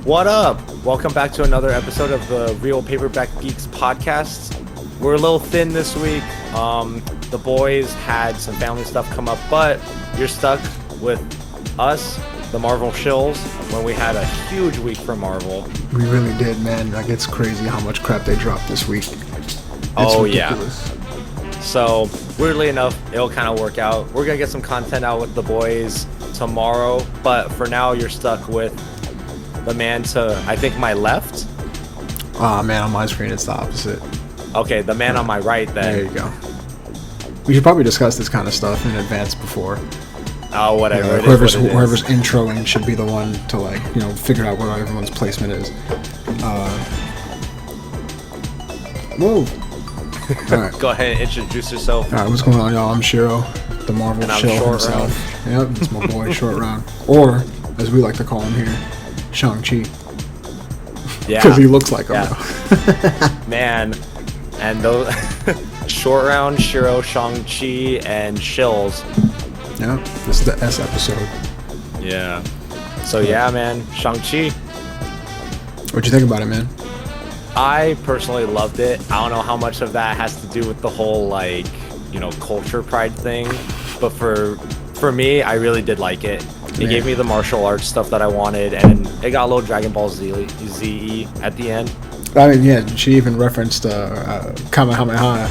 What up? Welcome back to another episode of the Real Paperback Geeks podcast. We're a little thin this week. The boys had some family stuff come up, but you're stuck with us, the Marvel shills, when we had a huge week for Marvel. We really did, man. Like, it's crazy how much crap they dropped this week. It's ridiculous. Yeah. So, weirdly enough, it'll kind of work out. We're going to get some content out with the boys tomorrow, but for now, you're stuck with the man to, I think, my left. Man, on my screen, it's the opposite. Okay, the man on my right, then. There you go. We should probably discuss this kind of stuff in advance before. Oh, whatever. Whoever's introing should be the one to, like, figure out what everyone's placement is. Move. All right. Go ahead and introduce yourself. All right, what's going on, y'all? I'm Shiro, the Marvel shill himself. Yep, it's my boy, Short Round. Or, as we like to call him here, Shang-Chi. Yeah. Because he looks like him. Yeah. Man. And those Short Round, Shiro, Shang-Chi, and Shills. Yeah, this is the S episode. Yeah. So yeah, man, Shang-Chi. What'd you think about it, man? I personally loved it. I don't know how much of that has to do with the whole, like, culture pride thing, but for me, I really did like it. It gave me the martial arts stuff that I wanted, and it got a little Dragon Ball Z at the end. I mean, yeah, she even referenced Kamehameha.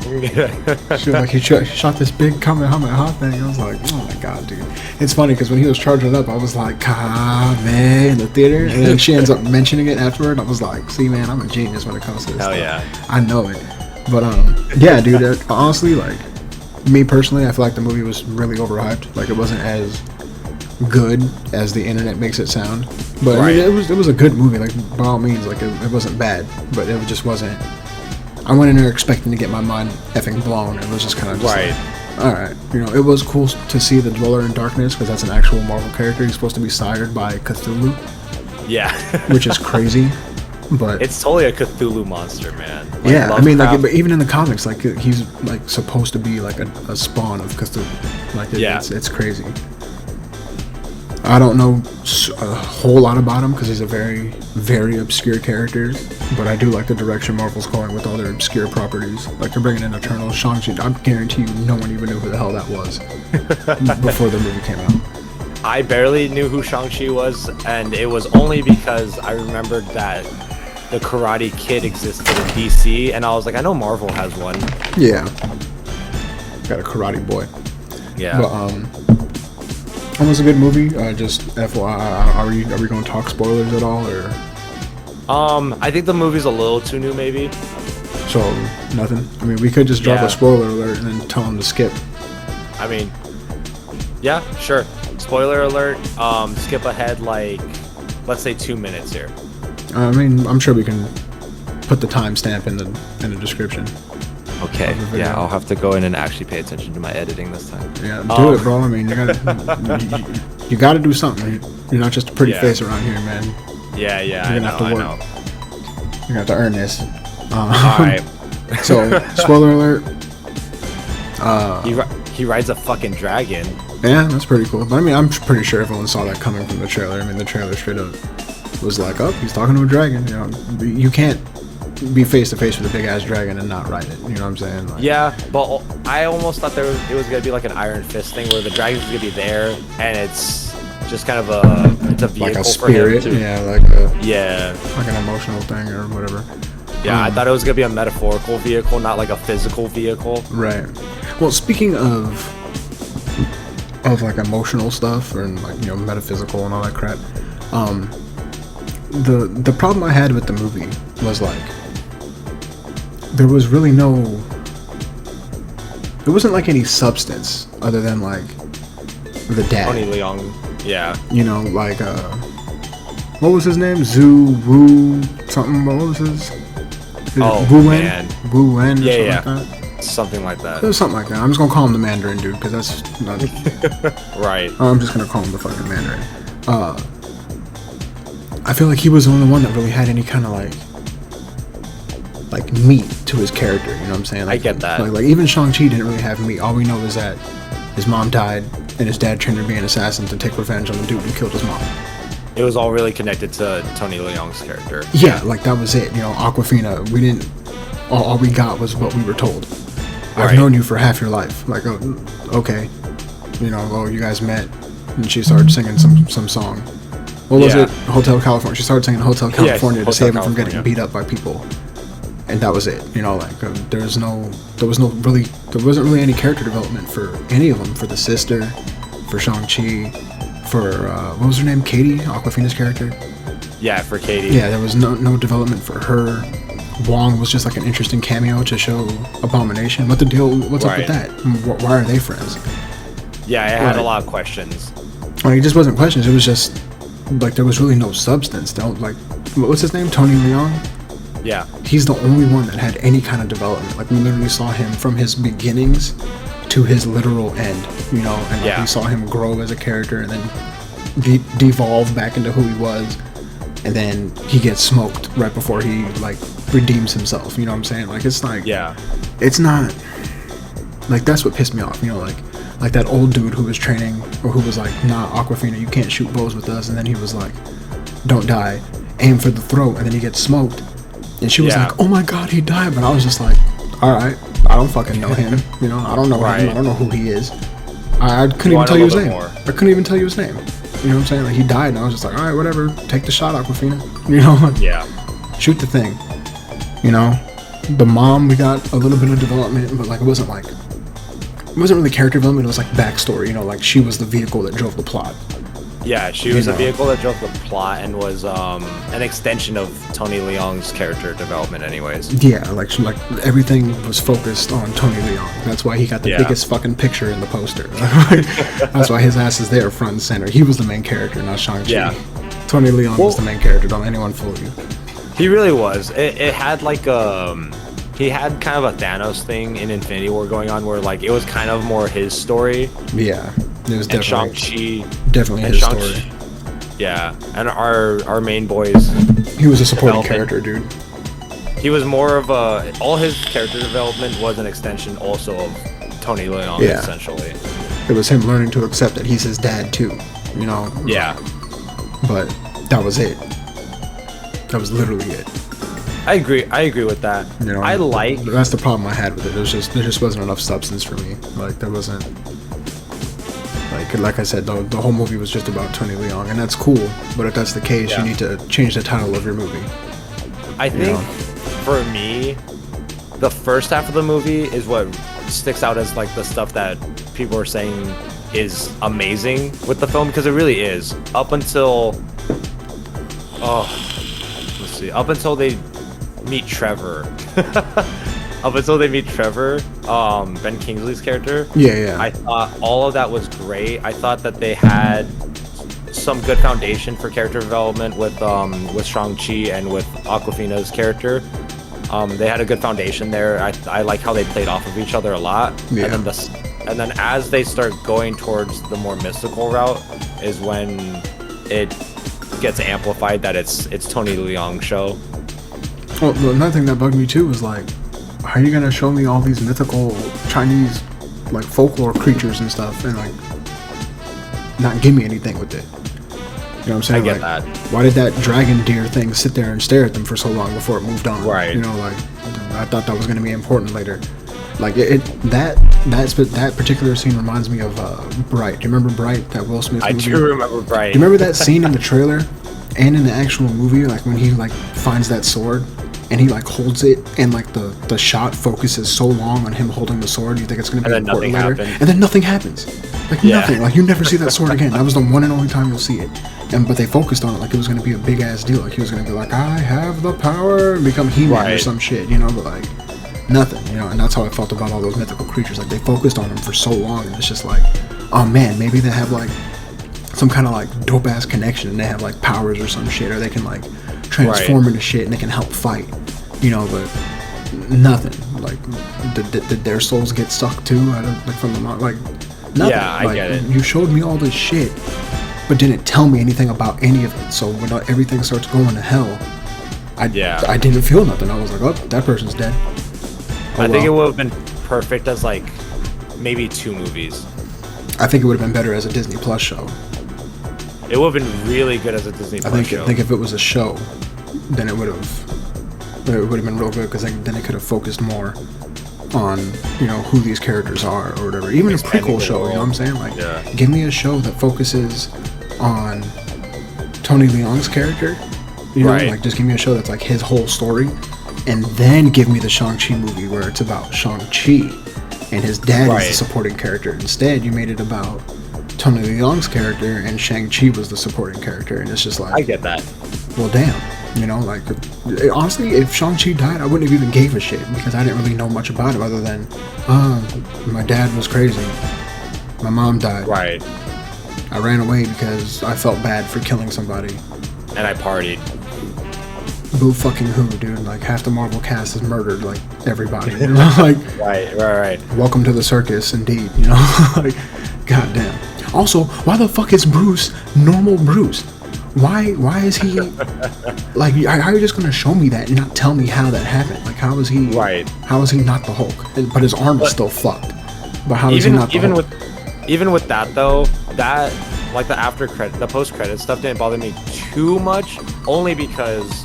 She was like, he shot this big Kamehameha thing. I was like, oh my god, dude. It's funny because when he was charging up, I was like, Kame in the theater, and then she ends up mentioning it afterward. I was like, see, man, I'm a genius when it comes to this stuff. Yeah. I know it. But yeah, dude, honestly, like, me personally, I feel like the movie was really overhyped. Like, it wasn't as good as the internet makes it sound, but right. I mean, it was a good movie. Like, by all means, like, it wasn't bad, but it just wasn't. I went in there expecting to get my mind effing blown. It was just kind of just right. Like, all right, it was cool to see the Dweller in Darkness because that's an actual Marvel character. He's supposed to be sired by Cthulhu. Yeah, which is crazy, but it's totally a Cthulhu monster, man. Like, yeah, I mean, like, but even in the comics, like, he's like supposed to be like a spawn of Cthulhu. Like, it's crazy. I don't know a whole lot about him because he's a very, very obscure character, but I do like the direction Marvel's going with all their obscure properties. Like, they're bringing in Eternal, Shang-Chi. I guarantee you no one even knew who the hell that was before the movie came out. I barely knew who Shang-Chi was, and it was only because I remembered that the Karate Kid existed in DC, and I was like, I know Marvel has one. Yeah. Got a karate boy. Yeah. But, it was a good movie. Just FYI, are we going to talk spoilers at all, or? I think the movie's a little too new, maybe. So nothing. I mean, we could just drop a spoiler alert and then tell them to skip. I mean, yeah, sure. Spoiler alert. Skip ahead, like, let's say 2 minutes here. I mean, I'm sure we can put the timestamp in the description. Okay, yeah, I'll have to go in and actually pay attention to my editing this time. Yeah, do it, bro. I mean, you gotta do something. You're not just a pretty face around here, man. Yeah, you're gonna have to work. You're gonna have to earn this. Alright. So, spoiler alert. He rides a fucking dragon. Yeah, that's pretty cool. But I mean, I'm pretty sure everyone saw that coming from the trailer. I mean, the trailer straight up was like, oh, he's talking to a dragon. You can't be face to face with a big ass dragon and not ride it. You know what I'm saying? Like, yeah, but I almost thought it was gonna be like an Iron Fist thing where the dragon's gonna be there and it's just kind of a vehicle like a spirit, for him like an emotional thing or whatever. Yeah, I thought it was gonna be a metaphorical vehicle, not like a physical vehicle. Right. Well, speaking of like emotional stuff and like metaphysical and all that crap, the problem I had with the movie was like, there was really there wasn't like any substance other than like the dad. Tony Leung, yeah. Like what was his name? Zhu Wu something. What was his? Wu Wen. Wu Wen. Something like that. It was something like that. I'm just gonna call him the Mandarin dude because that's not right. I'm just gonna call him the fucking Mandarin. I feel like he was the only one that really had any kind of like meat to his character. You know what I'm saying? Like, I get that. Like even Shang-Chi didn't really have meat. All we know is that his mom died, and his dad trained him to be an assassin to take revenge on the dude who killed his mom. It was all really connected to Tony Leung's character. Yeah, like that was it. You know, Awkwafina, we didn't. All we got was what we were told. I've known you for half your life. Like, oh, okay, you know, well, you guys met, and she started singing some song. What was it? Hotel California. She started singing Hotel California to save him from getting beat up by people, and that was it. You know, like there wasn't really any character development for any of them. For the sister, for Shang-Chi, for what was her name? Katie, Awkwafina's character. Yeah, for Katie. Yeah, there was no development for her. Wong was just like an interesting cameo to show Abomination. What the deal? What's up with that? Why are they friends? Yeah, it had a lot of questions. Like, it just wasn't questions. It was just like there was really no substance. Like, what's his name? Tony Leung. Yeah. He's the only one that had any kind of development. Like, we literally saw him from his beginnings to his literal end. You know, and like, we saw him grow as a character and then devolve back into who he was. And then he gets smoked right before he like redeems himself. You know what I'm saying? Like, it's like, it's not like, that's what pissed me off. You know, like that old dude who was training, or who was like, nah, Awkwafina, you can't shoot bows with us. And then he was like, don't die, aim for the throat. And then he gets smoked. And she was like, oh my God, he died. But I was just like, all right, I don't fucking know him. You know, I don't know him. I don't know who he is. I couldn't even tell you his name. I couldn't even tell you his name. You know what I'm saying? Like, he died, and I was just like, all right, whatever. Take the shot, Awkwafina. You know? Like, shoot the thing. You know? The mom, we got a little bit of development, but, like, it wasn't really character development. It was, like, backstory. You know, like, she was the vehicle that drove the plot. Yeah, she was the vehicle that drove the plot and was an extension of Tony Leung's character development anyways. Yeah, like everything was focused on Tony Leung. That's why he got the biggest fucking picture in the poster. That's why his ass is there front and center. He was the main character, not Shang-Chi. Yeah. Tony Leung was the main character. Don't anyone fool you. He really was. It had like he had kind of a Thanos thing in Infinity War going on where like it was kind of more his story. Yeah. It was Shang-Chi, definitely his story. Yeah, and our main boys. He was a supporting character, dude. He was more of all his character development was an extension also of Tony Leung, essentially. It was him learning to accept that he's his dad too, you know. Yeah. But that was it. That was literally it. I agree with that. You know, that's the problem I had with it. There just wasn't enough substance for me. Like, there wasn't. Like I said, the whole movie was just about Tony Leung, and that's cool. But if that's the case, you need to change the title of your movie. I think, for me, the first half of the movie is what sticks out as like the stuff that people are saying is amazing with the film, because it really is. Up until they meet Trevor. Up until they meet Trevor, Ben Kingsley's character. Yeah. I thought all of that was great. I thought that they had some good foundation for character development with Shang-Chi and with Awkwafina's character. They had a good foundation there. I like how they played off of each other a lot. Yeah. And then as they start going towards the more mystical route is when it gets amplified that it's Tony Leung's show. Well, another thing that bugged me too was like, how are you gonna show me all these mythical Chinese like folklore creatures and stuff and like not give me anything with it? You know what I'm saying? I get that. Why did that dragon deer thing sit there and stare at them for so long before it moved on? Right. You know, like I thought that was gonna be important later. Like that particular scene reminds me of Bright. Do you remember Bright? That Will Smith movie? I do remember Bright. Do you remember that scene in the trailer and in the actual movie? Like when he like finds that sword. And he like holds it, and like the shot focuses so long on him holding the sword, you think it's gonna be important later, and then nothing happens. Like nothing. Like you never see that sword again. That was the one and only time you'll see it. But they focused on it like it was gonna be a big ass deal. Like he was gonna be like, I have the power, and become He-Man or some shit, you know. But like nothing, you know. And that's how I felt about all those mythical creatures. Like they focused on them for so long, and it's just like, oh man, maybe they have like some kind of like dope ass connection, and they have like powers or some shit, or they can like transform into shit and they can help fight, you know. But nothing. Like did their souls get sucked too? I don't like from the like nothing. Yeah, I get it. You showed me all this shit, but didn't tell me anything about any of it. So when everything starts going to hell, I didn't feel nothing. I was like, oh, that person's dead. I think it would have been perfect as like maybe 2 movies. I think it would have been better as a Disney Plus show. It would have been really good as a Disney Plus show. I think if it was a show, then it would have been real good, because then it could have focused more on, you know, who these characters are or whatever. Even a prequel show, you know what I'm saying? Like, give me a show that focuses on Tony Leung's character. You know, like, just give me a show that's like his whole story, and then give me the Shang-Chi movie where it's about Shang-Chi and his dad is the supporting character. Instead, you made it about Tony Leung's character and Shang-Chi was the supporting character, and it's just like, I get that. Well, damn. You know, like, honestly, if Shang-Chi died, I wouldn't have even gave a shit, because I didn't really know much about him other than, my dad was crazy. My mom died. Right. I ran away because I felt bad for killing somebody. And I partied. Boo fucking who, dude? Like, half the Marvel cast is murdered, like, everybody. You know? Like, right. Welcome to the circus, indeed. You know? Like, goddamn. Also, why the fuck is Bruce normal Bruce? Why is he like? How are you just gonna show me that and not tell me how that happened? Like, how is he? Right. How is he not the Hulk? But his arm is still fucked. But how is he not the Hulk? Even with that though, that like the post credit stuff didn't bother me too much, only because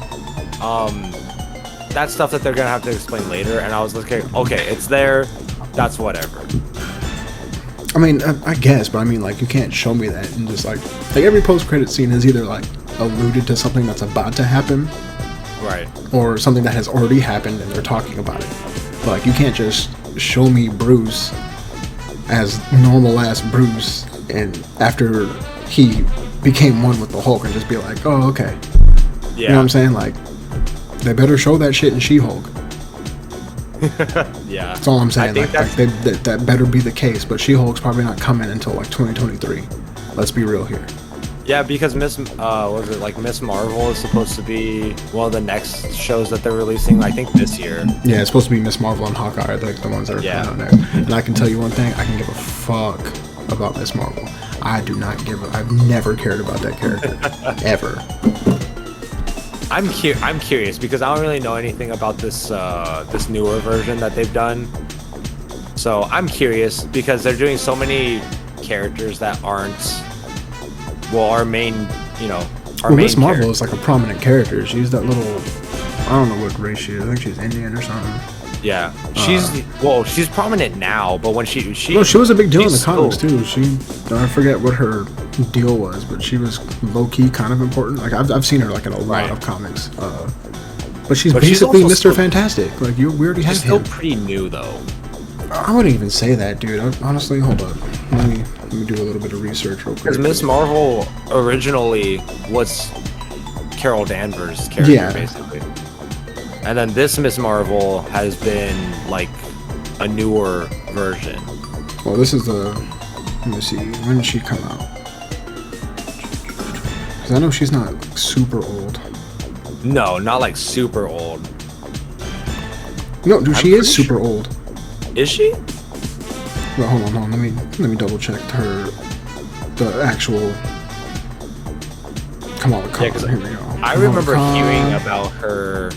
that's stuff that they're gonna have to explain later, and I was like, okay, it's there, that's whatever. I mean, I guess, but I mean, like, you can't show me that and just like every post-credit scene is either like alluded to something that's about to happen, right, or something that has already happened and they're talking about it. But like, you can't just show me Bruce as normal ass Bruce, and after he became one with the Hulk, and just be like, oh, okay, yeah. You know what I'm saying? Like, they better show that shit in She-Hulk. Yeah, that's all I'm saying. That better be the case. But She-Hulk's probably not coming until like 2023. Let's be real here. Yeah, because Miss Marvel is supposed to be one of the next shows that they're releasing, I think, this year. Yeah, it's supposed to be Miss Marvel and Hawkeye, like the ones that are coming out there. And I can tell you one thing: I can give a fuck about Miss Marvel. I've never cared about that character ever. I'm curious because I don't really know anything about this newer version that they've done. So I'm curious because they're doing so many characters that aren't, well, our main, Miss Marvel is like a prominent character. She's that little, I don't know what race she is. I think she's Indian or something. Yeah, she's prominent now, but when she was a big deal in the comics too. I forget what her deal was, but she was low key kind of important. Like I've seen her like in a lot of comics, but she's basically Mr. Fantastic. Like we already have him. She's still pretty new though. I wouldn't even say that, dude. Honestly, hold up. Let me do a little bit of research real quick. Because Miss Marvel originally was Carol Danvers' character, basically. And then this Miss Marvel has been like a newer version. Well, this is let me see, when did she come out? Because I know she's not like super old. No, not like super old. No, dude, she is super old. Is she? Well, hold on. Let me double check the actual Kamala Khan. Here we go. I remember hearing about her.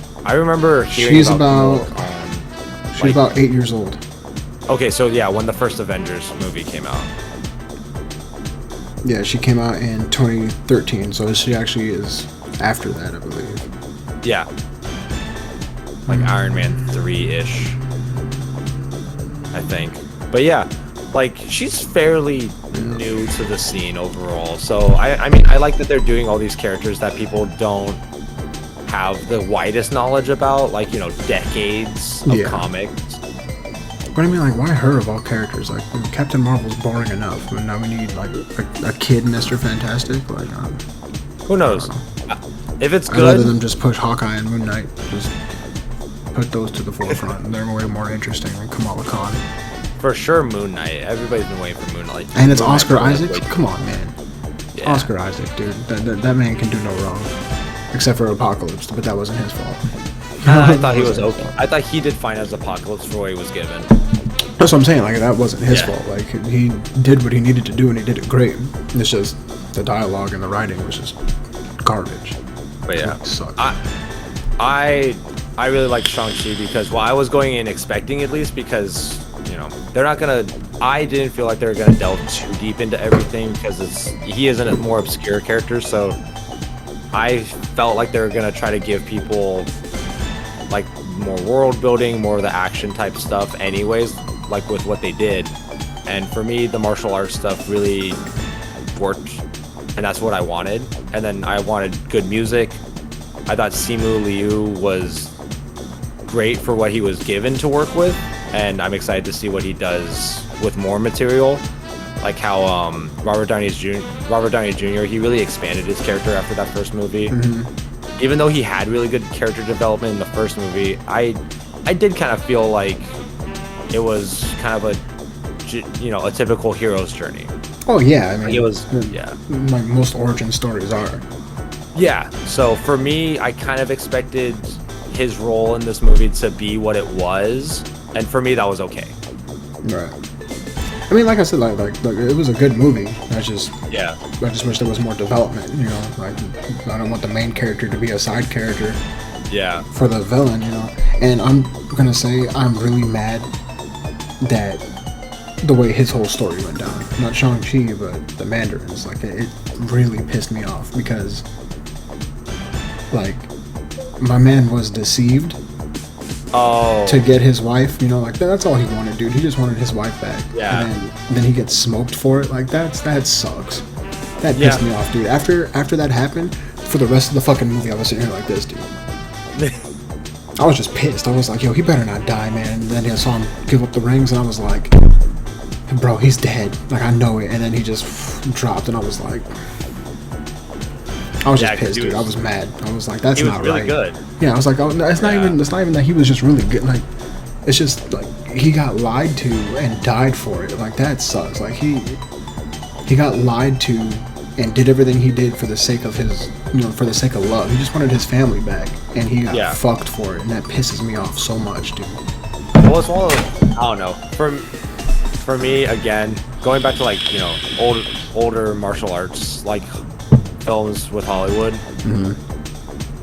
She's about 8 years old. Okay, so yeah, when the first Avengers movie came out. Yeah, she came out in 2013, so she actually is after that, I believe. Yeah. Like Iron Man 3-ish, I think. But yeah, like she's fairly new to the scene overall. So I mean, I like that they're doing all these characters that people don't have the widest knowledge about, like, decades of comics. But I mean, like, why her of all characters? Like, Captain Marvel's boring enough, but now we need like a kid Mr. Fantastic. Like, who knows? If it's good, I'd rather them just push Hawkeye and Moon Knight. Just put those to the forefront. They're way more interesting than Kamala Khan. For sure, Moon Knight. Everybody's been waiting for Moon Knight. And it's Oscar Isaac. Come on, man. Yeah. Oscar Isaac, dude. That man can do no wrong. Except for Apocalypse, but that wasn't his fault. I thought he was okay. I thought he did fine as Apocalypse for what he was given. That's what I'm saying. Like, that wasn't his fault. Like, he did what he needed to do, and he did it great. It's just the dialogue and the writing was just garbage. But yeah, I really like Shang-Chi because, well, I was going in expecting, at least, because they're not gonna I didn't feel like they were gonna delve too deep into everything because he is a more obscure character, so I felt like they were gonna try to give people like more world building, more of the action type stuff anyways, like with what they did. And for me, the martial arts stuff really worked, and that's what I wanted. And then I wanted good music. I thought Simu Liu was great for what he was given to work with, and I'm excited to see what he does with more material, like how Robert Downey Jr. He really expanded his character after that first movie. Even though he had really good character development in the first movie, I did kind of feel like it was kind of a typical hero's journey. Oh yeah, I mean, like it was like most origin stories are. Yeah, so for me, I kind of expected his role in this movie to be what it was, and for me, that was okay. Right. I mean, like I said, like it was a good movie. I just wish there was more development. You know, like I don't want the main character to be a side character. Yeah. For the villain, you know. And I'm gonna say I'm really mad that the way his whole story went down. Not Shang-Chi, but the Mandarins. Like it really pissed me off because, like, my man was deceived. Oh. To get his wife, you know, like that's all he wanted, dude. He just wanted his wife back. Yeah. And then he gets smoked for it. Like that sucks. That pissed me off, dude. After that happened, for the rest of the fucking movie, I was sitting here like this, dude. I was just pissed. I was like, yo, he better not die, man. And then I saw him give up the rings, and I was like, bro, he's dead. Like I know it. And then he just dropped, and I was like, I was just pissed, dude. I was mad. I was like, that's not right. He was really good. Yeah, I was like, oh, no, it's not even that he was just really good. Like, it's just like he got lied to and died for it. Like that sucks. Like he got lied to and did everything he did for the sake of his, for the sake of love. He just wanted his family back, and he got fucked for it, and that pisses me off so much, dude. Well, it's one of, I don't know. For me, again, going back to like older martial arts like films with Hollywood,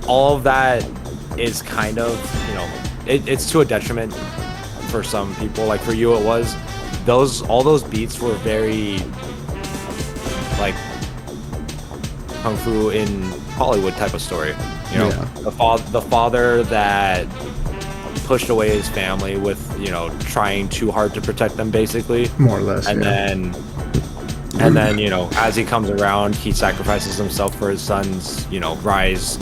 all of that is kind of it's to a detriment for some people. Like for you, it was all those beats were very like kung fu in Hollywood type of story. The father that pushed away his family with trying too hard to protect them, basically, more or less, and then as he comes around, he sacrifices himself for his son's rise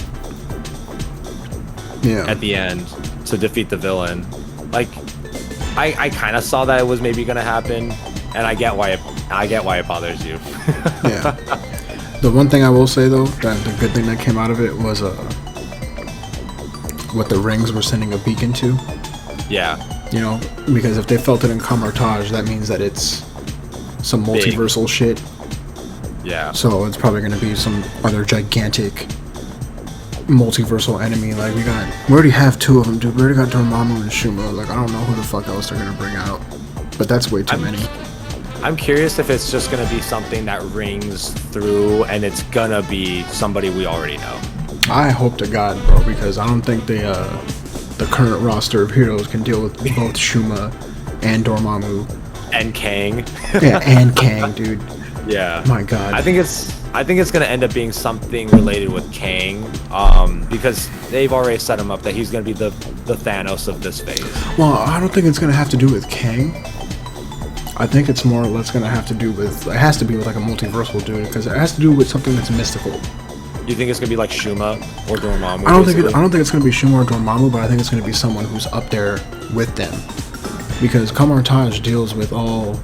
at the end to defeat the villain. Like I kind of saw that it was maybe gonna happen, and I get why it bothers you. Yeah. The one thing I will say though, that the good thing that came out of it was what the rings were sending a beacon to. Yeah. Because if they felt it in Camartage, that means that it's some multiversal shit. Yeah. So it's probably going to be some other gigantic multiversal enemy. Like we already have two of them, dude. We already got Dormammu and Shuma. Like I don't know who the fuck else they're going to bring out. But that's way too many. I'm curious if it's just going to be something that rings through and it's going to be somebody we already know. I hope to God, bro, because I don't think the current roster of heroes can deal with both Shuma and Dormammu. And Kang. Yeah, and Kang, dude. Yeah. My God. I think it's gonna end up being something related with Kang, because they've already set him up that he's gonna be the Thanos of this phase. Well, I don't think it's gonna have to do with Kang. I think it's more or less gonna have to do with. It has to be with like a multiversal dude, because it has to do with something that's mystical. You think it's gonna be like Shuma or Dormammu? I don't think it's gonna be Shuma or Dormammu, but I think it's gonna be someone who's up there with them. Because Camartage deals with all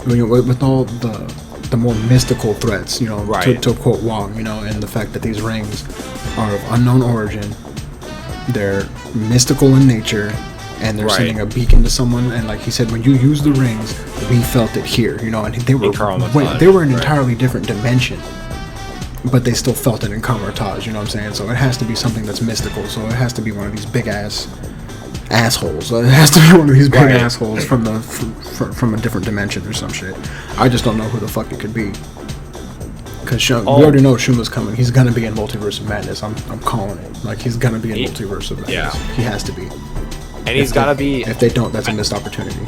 the more mystical threats, right. to quote Wong, and the fact that these rings are of unknown origin, they're mystical in nature, and they're sending a beacon to someone. And like he said, when you use the rings, we felt it here, and they were an entirely different dimension, but they still felt it in Camartage. You know what I'm saying? So it has to be something that's mystical. So it has to be one of these big ass assholes. It has to be one of these big assholes from a different dimension or some shit. I just don't know who the fuck it could be. Because we already know Shuma's coming. He's gonna be in Multiverse of Madness. I'm calling it. Like he's gonna be in Multiverse of Madness. Yeah. He has to be. And he's gotta be. If they don't, that's a missed opportunity.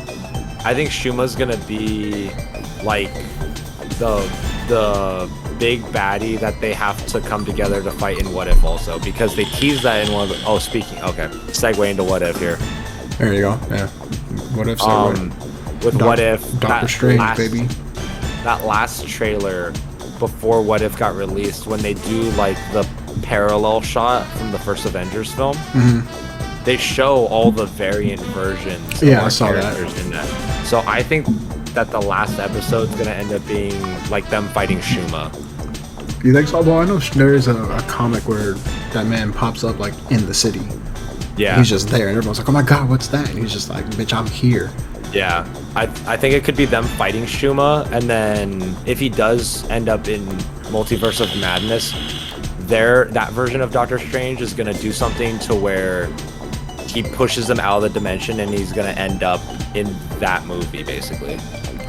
I think Shuma's gonna be like the big baddie that they have to come together to fight in What If also, because they teased that in one of the, segue into What If here. There you go. Yeah. What If with What If Doctor Strange, baby. That last trailer before What If got released, when they do like the parallel shot from the first Avengers film, they show all the variant versions of I saw characters in that. So I think that the last episode is gonna end up being like them fighting Shuma. You think so? Well, I know there is a comic where that man pops up like in the city. Yeah. He's just there, and everyone's like, "Oh my god, what's that?" And he's just like, "Bitch, I'm here." Yeah. I think it could be them fighting Shuma, and then if he does end up in Multiverse of Madness, that version of Doctor Strange is gonna do something to where he pushes him out of the dimension, and he's gonna end up in that movie basically.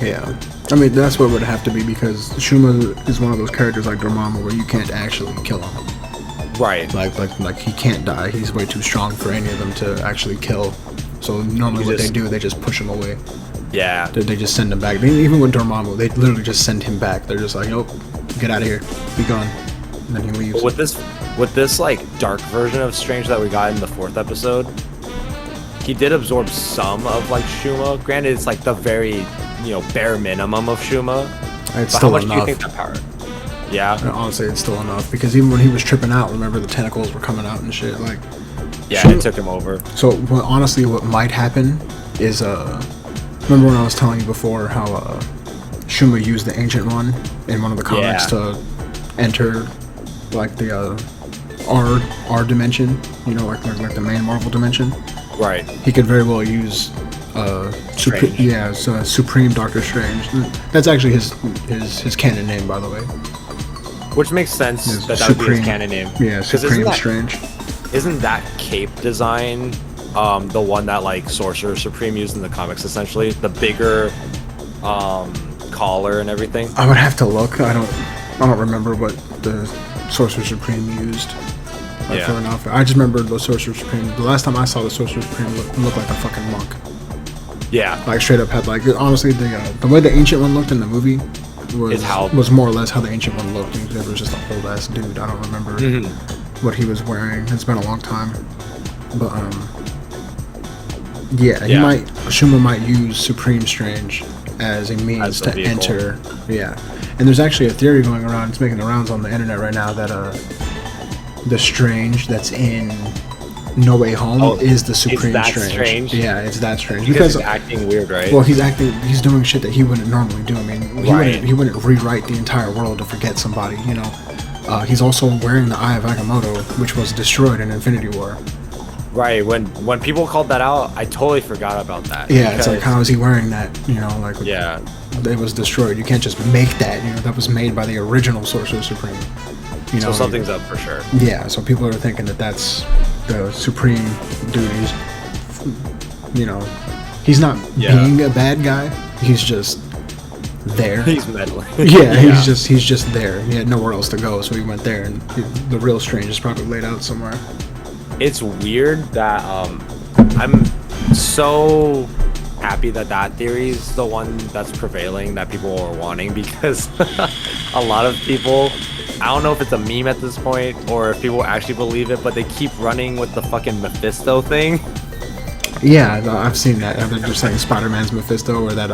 Yeah. I mean, that's what it would have to be, because Shuma is one of those characters like Dormammu where you can't actually kill him. Right. Like he can't die. He's way too strong for any of them to actually kill. So normally what they do, they just push him away. Yeah. They just send him back. Even with Dormammu, they literally just send him back. They're just like, nope, get out of here, be gone, and then he leaves. But with this like dark version of Strange that we got in the 4th episode, he did absorb some of like Shuma. Granted, it's like the very bare minimum of Shuma. It's but still how much enough. do you think that power? Yeah. And honestly, it's still enough, because even when he was tripping out, remember the tentacles were coming out and shit. Like, yeah, it took him over. So honestly, what might happen is remember when I was telling you before how Shuma used the Ancient One in one of the comics to enter like the our dimension, like the main Marvel dimension. Right. He could very well use Supreme Doctor Strange. That's actually his canon name, by the way. Which makes sense that would be his canon name. Yeah, Supreme Strange. Isn't that cape design the one that like Sorcerer Supreme used in the comics, essentially? The bigger collar and everything? I would have to look. I don't remember what the Sorcerer Supreme used. Fair enough. I just remember the Sorcerer Supreme. The last time I saw the Sorcerer Supreme look like a fucking monk. Yeah. Like straight up had like, honestly, the way the Ancient One looked in the movie was more or less how the Ancient One looked. It was just an old ass dude. I don't remember what he was wearing. It's been a long time. But Shuma might use Supreme Strange as a means to enter. Yeah. And there's actually a theory going around, it's making the rounds on the internet right now, that the Strange that's in No Way Home is the Supreme Strange. Yeah, it's that strange. Because he's acting weird, right? Well, he's doing shit that he wouldn't normally do. I mean, he wouldn't rewrite the entire world to forget somebody, He's also wearing the Eye of Agamotto, which was destroyed in Infinity War. Right, when people called that out, I totally forgot about that. Yeah, it's like, how is he wearing that? It was destroyed. You can't just make that. That was made by the original Sorcerer Supreme. So something's up for sure. Yeah, so people are thinking that that's the Supreme duties. He's not being a bad guy. He's just there. He's meddling. He's just there. He had nowhere else to go, so he went there, and the real Strange is probably laid out somewhere. It's weird that I'm so happy that theory is the one that's prevailing, that people are wanting, because a lot of people, I don't know if it's a meme at this point or if people actually believe it, but they keep running with the fucking Mephisto thing. Yeah, no, I've seen that. They're just saying Spider-Man's Mephisto, or that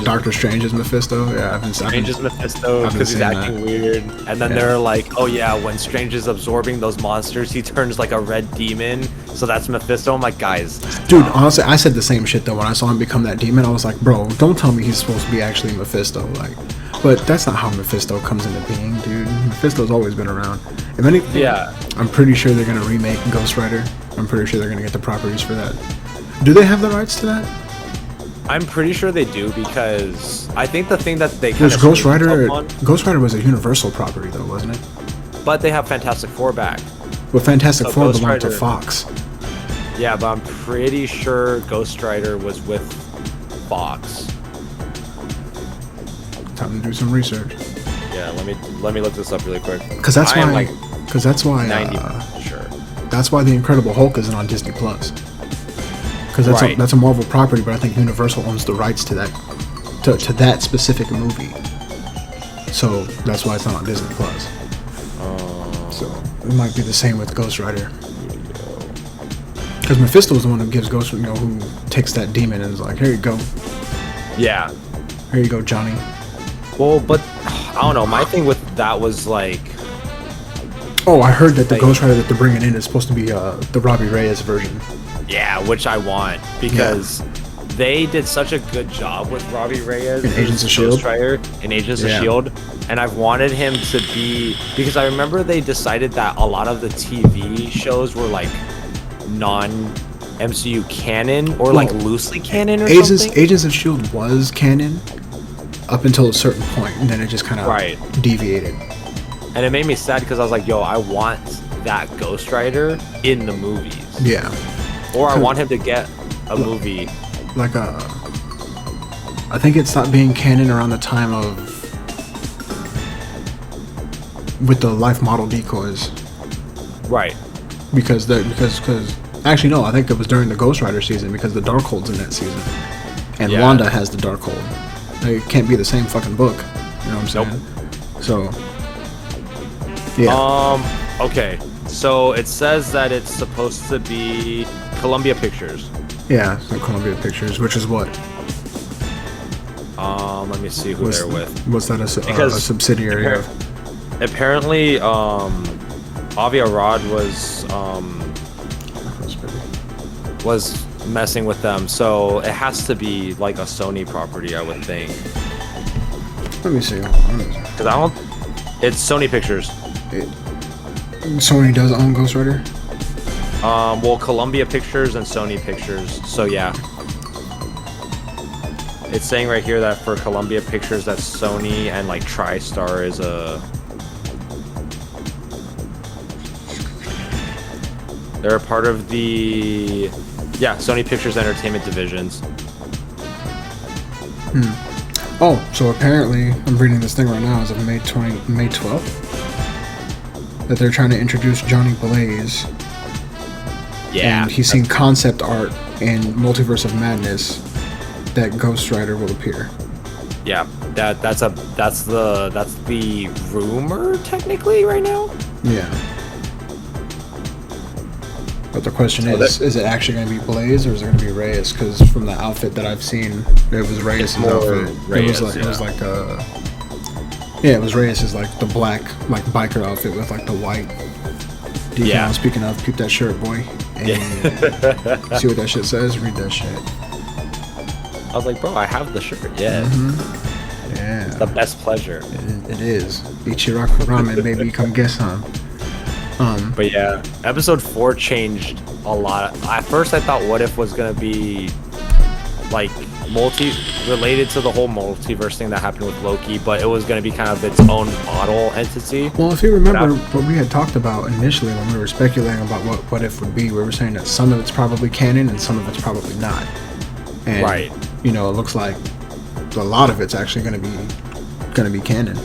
Doctor Strange's Mephisto. Yeah, I've been Strange's Mephisto because he's acting weird. And then they're like, oh yeah, when Strange is absorbing those monsters, he turns like a red demon. So that's Mephisto. I'm like, guys. Dude, honestly, I said the same shit though when I saw him become that demon. I was like, bro, don't tell me he's supposed to be actually Mephisto. Like, but that's not how Mephisto comes into being, dude. Mephisto's always been around. If anything, I'm pretty sure they're gonna remake Ghost Rider. I'm pretty sure they're gonna get the properties for that. Do they have the rights to that? I'm pretty sure they do, because I think the thing that they kind of Ghost Rider was a Universal property though, wasn't it? But they have Fantastic Four back. But Fantastic Four belonged to Fox. Yeah, but I'm pretty sure Ghost Rider was with Fox. Time to do some research. Yeah, let me look this up really quick. Because that's why 90% sure. That's why the Incredible Hulk isn't on Disney Plus. because that's a Marvel property, but I think Universal owns the rights to that to that specific movie. So that's why it's not on Disney Plus. So it might be the same with Ghost Rider. Because Mephisto is the one who gives Ghost, who takes that demon and is like, here you go. Yeah. Here you go, Johnny. Well, but I don't know. My thing with that was like. Oh, I heard that the Ghost Rider that they're bringing in is supposed to be the Robbie Reyes version. Yeah, which I want because they did such a good job with Robbie Reyes in Agents of S.H.I.E.L.D. Ghost Rider in Agents of S.H.I.E.L.D. And I've wanted him to be, because I remember they decided that a lot of the TV shows were like non-MCU canon or like loosely canon or something. Agents of S.H.I.E.L.D. was canon up until a certain point, and then it just kind of deviated. And it made me sad because I was like, yo, I want that Ghost Rider in the movies. Yeah. Or I want him to get a movie. Like I think it stopped being canon around the time of with the life model decoys. Right. Because actually no, I think it was during the Ghost Rider season because the Darkhold's in that season. And Wanda has the Darkhold. It can't be the same fucking book. You know what I'm saying? Nope. So yeah. Okay. So it says that it's supposed to be Columbia Pictures. Yeah, so Columbia Pictures, which is what? Let me see who they're with. What's that a subsidiary of? Apparently, Avi Arad was messing with them, so it has to be like a Sony property, I would think. Let me see. Because I don't. It's Sony Pictures. Sony does own Ghost Rider? Well, Columbia Pictures and Sony Pictures. So yeah. It's saying right here that for Columbia Pictures, that Sony and like TriStar is they're a part of the Sony Pictures Entertainment divisions. Oh, so apparently I'm reading this thing right now as of May 12th that they're trying to introduce Johnny Blaze. Yeah. And he's seen concept art in Multiverse of Madness that Ghost Rider will appear. Yeah, that's the rumor technically right now. Yeah. But the question is it actually going to be Blaze or is it going to be Reyes? Because from the outfit that I've seen, it was Reyes' outfit. Reyes, it was Reyes' like the black like biker outfit with like the white decal. Yeah. Speaking of, peep that shirt, boy. And see what that shit says? Read that shit. I was like, bro, I have the shirt. Yeah. Mm-hmm. Yeah. It's the best pleasure. It is. Ichiraku ramen, baby, come get some. But yeah, episode 4 changed a lot. At first, I thought What If was gonna be like related to the whole multiverse thing that happened with Loki, but it was gonna be kind of its own model entity. Well, if you remember what we had talked about initially when we were speculating about what If would be, we were saying that some of it's probably canon and some of it's probably not. And, right. It looks like a lot of it's actually gonna be canon.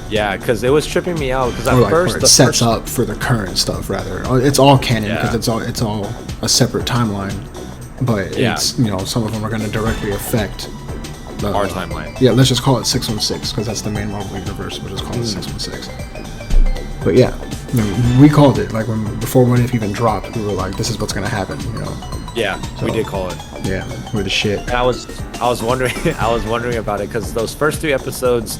Yeah, because it was tripping me out. Because at first, it sets up for the current stuff. Rather, it's all canon because it's all a separate timeline. But it's some of them are going to directly affect our timeline. Yeah, let's just call it 616 because that's the main Marvel universe. We'll just call it 616. But yeah, we called it like before What If even dropped. We were like, this is what's going to happen. Yeah, so, we did call it. Yeah, we're the shit. And I was wondering about it because those first 3 episodes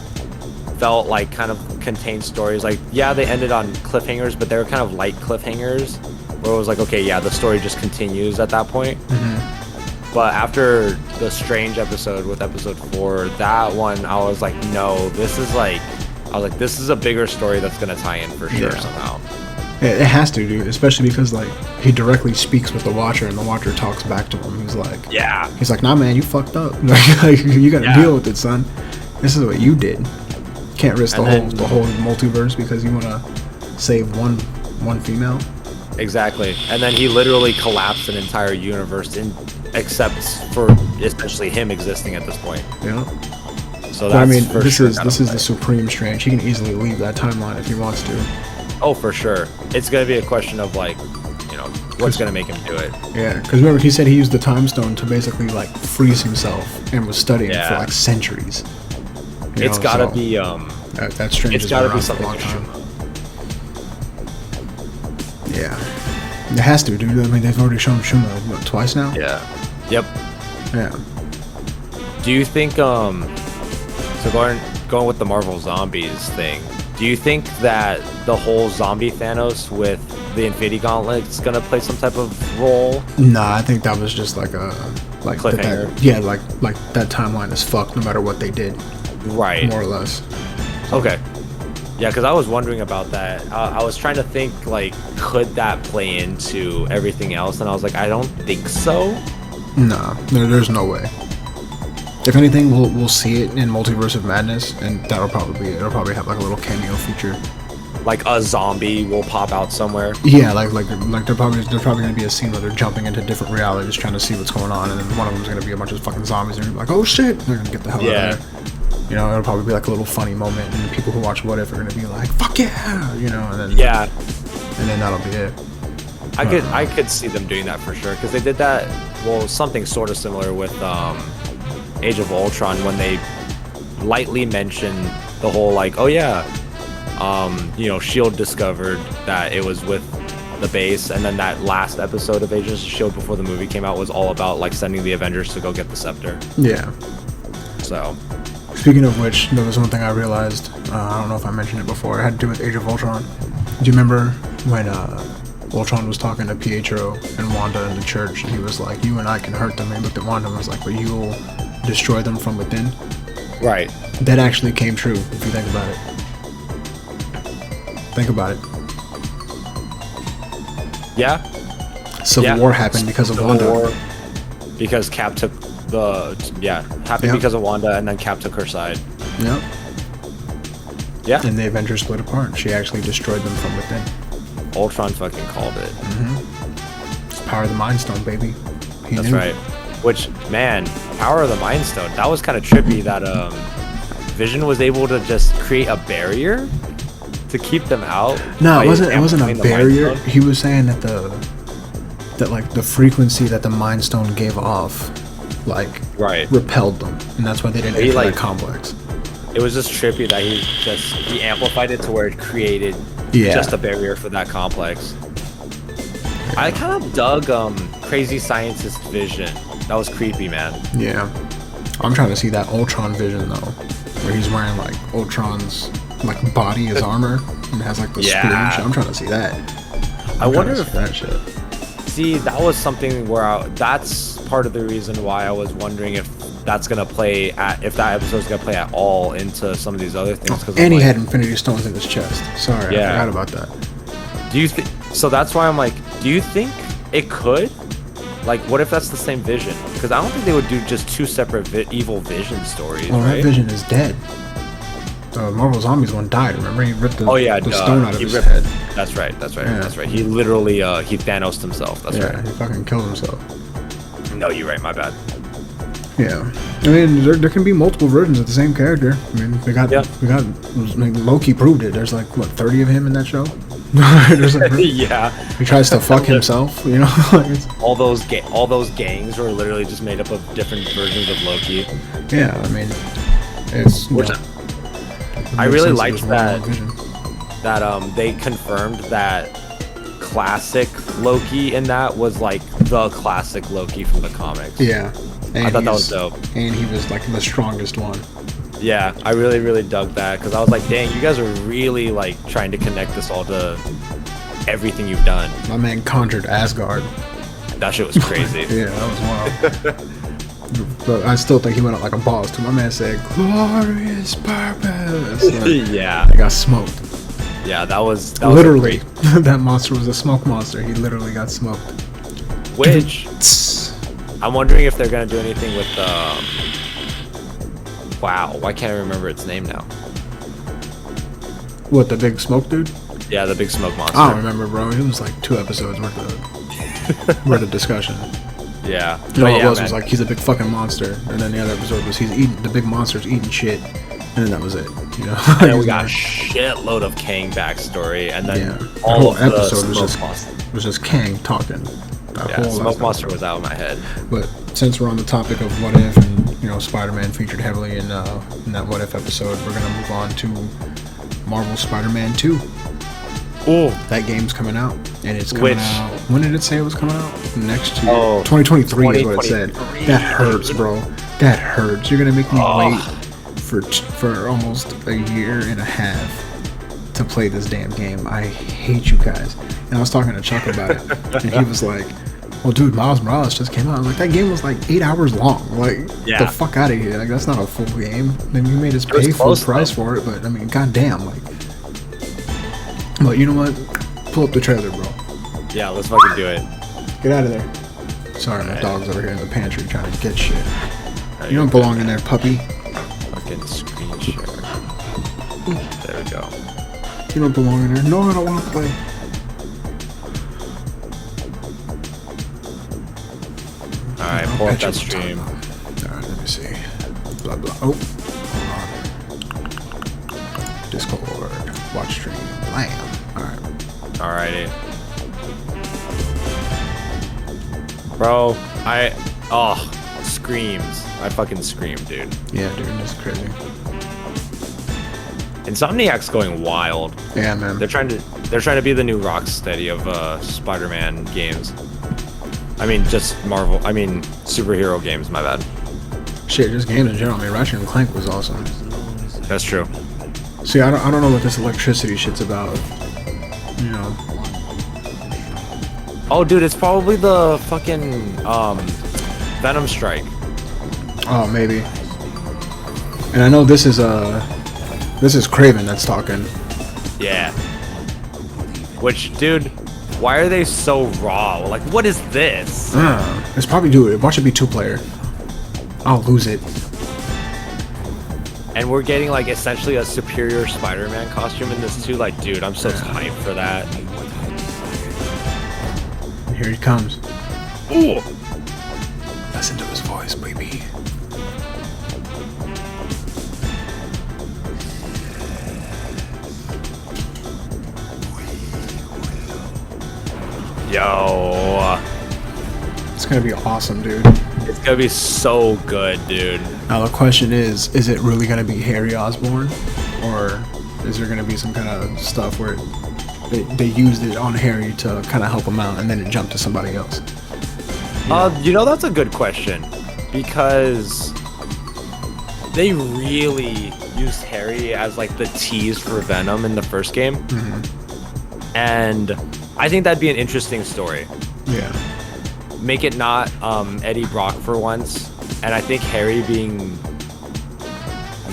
felt like kind of contained stories. Like, yeah, they ended on cliffhangers, but they were kind of light cliffhangers where it was like, okay, yeah, the story just continues at that point. Mm-hmm. But after the Strange episode with episode 4, that one, I was like, no, this is a bigger story that's going to tie in for sure somehow. It has to, dude, especially because like he directly speaks with the Watcher and the Watcher talks back to him. He's like, nah, man, you fucked up. Like, you got to deal with it, son. This is what you did. Can't risk the whole multiverse because you want to save one female. Exactly. And then he literally collapsed an entire universe except for essentially him existing at this point. Yeah. So that's this is the Supreme Strange. He can easily leave that timeline if he wants to. Oh, for sure. It's gonna be a question of like, what's gonna make him do it. Yeah, because remember he said he used the time stone to basically like freeze himself and was studying for like centuries. It's gotta be that Strange. It's gotta be something to shoot. Yeah, it has to, dude. I mean, they've already shown Shuma twice now. Yeah. Yep. Yeah. Do you think so going with the Marvel Zombies thing? Do you think that the whole zombie Thanos with the Infinity Gauntlet is gonna play some type of role? Nah, I think that was just like a cliffhanger. Like that timeline is fucked no matter what they did. Right. More or less. Okay. Yeah, because I was wondering about that. I was trying to think, like, could that play into everything else? And I was like, I don't think so. Nah, there's no way. If anything, we'll see it in Multiverse of Madness, and that'll probably be it. It'll probably have like a little cameo feature. Like a zombie will pop out somewhere. Yeah, like there's probably gonna be a scene where they're jumping into different realities trying to see what's going on, and then one of them's gonna be a bunch of fucking zombies, and they're like, oh shit, they're gonna get the hell out of there. It'll probably be like a little funny moment, and people who watch What If are gonna be like, "Fuck yeah!" And then and then that'll be it. I could see them doing that for sure because they did that. Well, something sort of similar with Age of Ultron when they lightly mentioned the whole like, oh yeah, Shield discovered that it was with the base, and then that last episode of Agents of Shield before the movie came out was all about like sending the Avengers to go get the scepter. Yeah. So. Speaking of which, there was one thing I realized. I don't know if I mentioned it before. It had to do with Age of Ultron. Do you remember when Ultron was talking to Pietro and Wanda in the church, and he was like, "You and I can hurt them." And he looked at Wanda and was like, "But you'll destroy them from within." Right. That actually came true if you think about it. Think about it. Yeah. Civil War happened because of Wanda. War, because Cap took because of Wanda, and then Cap took her side. Yep. Yeah. And the Avengers split apart. She actually destroyed them from within. Ultron fucking called it. Mm-hmm. It's power of the Mind Stone, baby. That's right. Which, man, power of the Mind Stone. That was kind of trippy. That Vision was able to just create a barrier to keep them out. No, it wasn't a barrier. He was saying that the frequency that the Mind Stone gave off, repelled them, and that's why they didn't enter that complex. It was just trippy that he amplified it to where it created just a barrier for that complex. I kind of dug Crazy Scientist Vision. That was creepy, man. Yeah, I'm trying to see that Ultron Vision though, where he's wearing like Ultron's like body as armor and has like the spear and shit. I'm trying to see that. I wonder if that shit. See, that was something where that's part of the reason why I was wondering if that's gonna play if that episode's gonna play at all into some of these other things. And he had Infinity Stones in his chest. Sorry, I forgot about that. Do you think? So that's why I'm like, do you think it could? Like, what if that's the same Vision? Because I don't think they would do just two separate evil Vision stories. Well, right? that Vision is dead. Marvel Zombies one died. Remember, he ripped the stone out of his head. That's right. He literally he Thanos'd himself. That's right. Yeah, he fucking killed himself. No, you're right. My bad. Yeah, I mean, there can be multiple versions of the same character. I mean, we got Loki proved it. There's like 30 of him in that show. He tries to fuck himself. All those gangs were literally just made up of different versions of Loki. Yeah, I mean, it's. I really liked that they confirmed that classic Loki in that was like the classic Loki from the comics. Yeah. And I thought that was dope. And he was like the strongest one. Yeah, I really, really dug that because I was like, dang, you guys are really like trying to connect this all to everything you've done. My man conjured Asgard. That shit was crazy. Yeah, that was wild. But I still think he went out like a boss too. My man said, "Glorious purpose." Yeah. I got smoked. Yeah, that was literally that monster was a smoke monster. He literally got smoked. Which I'm wondering if they're gonna do anything with wow, why can't I remember its name now? What, the big smoke dude? Yeah, the big smoke monster. I don't remember, bro. It was like 2 episodes worth of discussion. Yeah. All it was like he's a big fucking monster, and then the other episode was the big monster's eating shit, and then that was it. And then we got a shitload of Kang backstory, and then all of the episode was just monster. was just Kang talking. Smoke Monster was out of my head. But since we're on the topic of What If, and Spider-Man featured heavily in that What If episode, we're gonna move on to Marvel Spider-Man 2. Oh, that game's coming out, and it's coming out. When did it say it was coming out? Next year, 2023 is what it said. That hurts, bro. That hurts. You're gonna make me wait for almost a year and a half to play this damn game. I hate you guys. And I was talking to Chuck about it, and he was like, "Well, dude, Miles Morales just came out." I'm like, that game was like 8 hours long. Like, get the fuck out of here. Like, that's not a full game. Then you made us pay full price for it, but I mean, goddamn, like. But you know what? Pull up the trailer, bro. Yeah, let's fucking do it. Get out of there. Sorry, my dog's over here in the pantry trying to get shit. You don't belong in there, puppy. Fucking screen share. There we go. You don't belong in there. No, I don't want to play. Alright, pull up that stream. Alright, let me see. Blah, blah. Oh, hold on. Discord. Watch stream. Blam. Alright. Alrighty. Bro, screams. I fucking scream, dude. Yeah, dude, that's crazy. Insomniac's going wild. Yeah, man. They're trying to be the new Rocksteady of Spider-Man games. I mean, just Marvel. I mean, superhero games. My bad. Shit, just games in general. I mean, Ratchet and Clank was awesome. That's true. See, I don't know what this electricity shit's about. Oh, dude, it's probably the fucking Venom strike. Oh, maybe. And I know this is Kraven that's talking. Yeah. Which, dude, why are they so raw? Like, what is this? It's probably watch it be 2-player. I'll lose it. And we're getting like essentially a superior Spider-Man costume in this too. Like, dude, I'm so hyped for that. And here he comes. Ooh. Listen to his voice, baby. Yo. It's gonna be awesome, dude. It's gonna be so good, dude. Now the question is it really gonna be Harry Osborn? Or is there gonna be some kind of stuff where they used it on Harry to kind of help him out and then it jumped to somebody else? That's a good question. Because they really used Harry as like the tease for Venom in the first game. Mm-hmm. And I think that'd be an interesting story. Yeah. Make it not Eddie Brock for once, and I think Harry being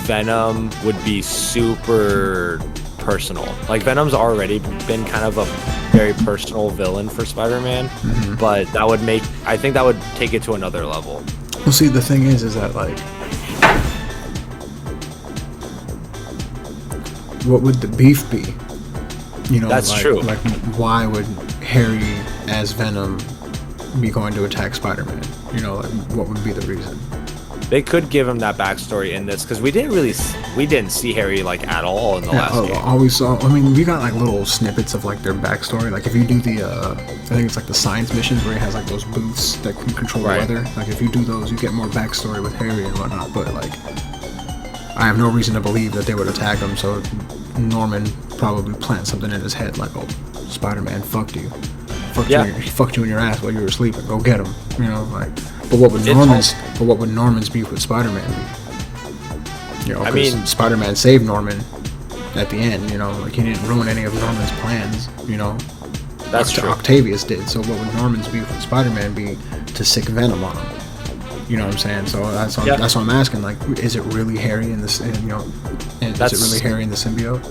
Venom would be super personal. Like, Venom's already been kind of a very personal villain for Spider-Man, but I think that would take it to another level. Well, see, the thing is that, like, what would the beef be? That's true. Like, why would Harry as Venom be going to attack Spider-Man? Like, what would be the reason? They could give him that backstory in this, because we didn't see Harry like at all in the last game. All we saw, I mean, we got like little snippets of like their backstory. Like, if you do the, I think it's like the science missions where he has like those booths that can control the weather. Like, if you do those, you get more backstory with Harry and whatnot. But like, I have no reason to believe that they would attack him. So Norman probably plants something in his head, like, "Oh, Spider-Man fucked you. He fucked you in your ass while you were sleeping. Go get him." Like. But what would Norman's beef with Spider-Man be? I mean, Spider-Man saved Norman at the end. Like, he didn't ruin any of Norman's plans. That's true. Octavius did. So what would Norman's beef with Spider-Man be to sick Venom on him? You know what I'm saying? So that's what I'm asking. Like, is it really Harry in this? And is it really Harry in the symbiote?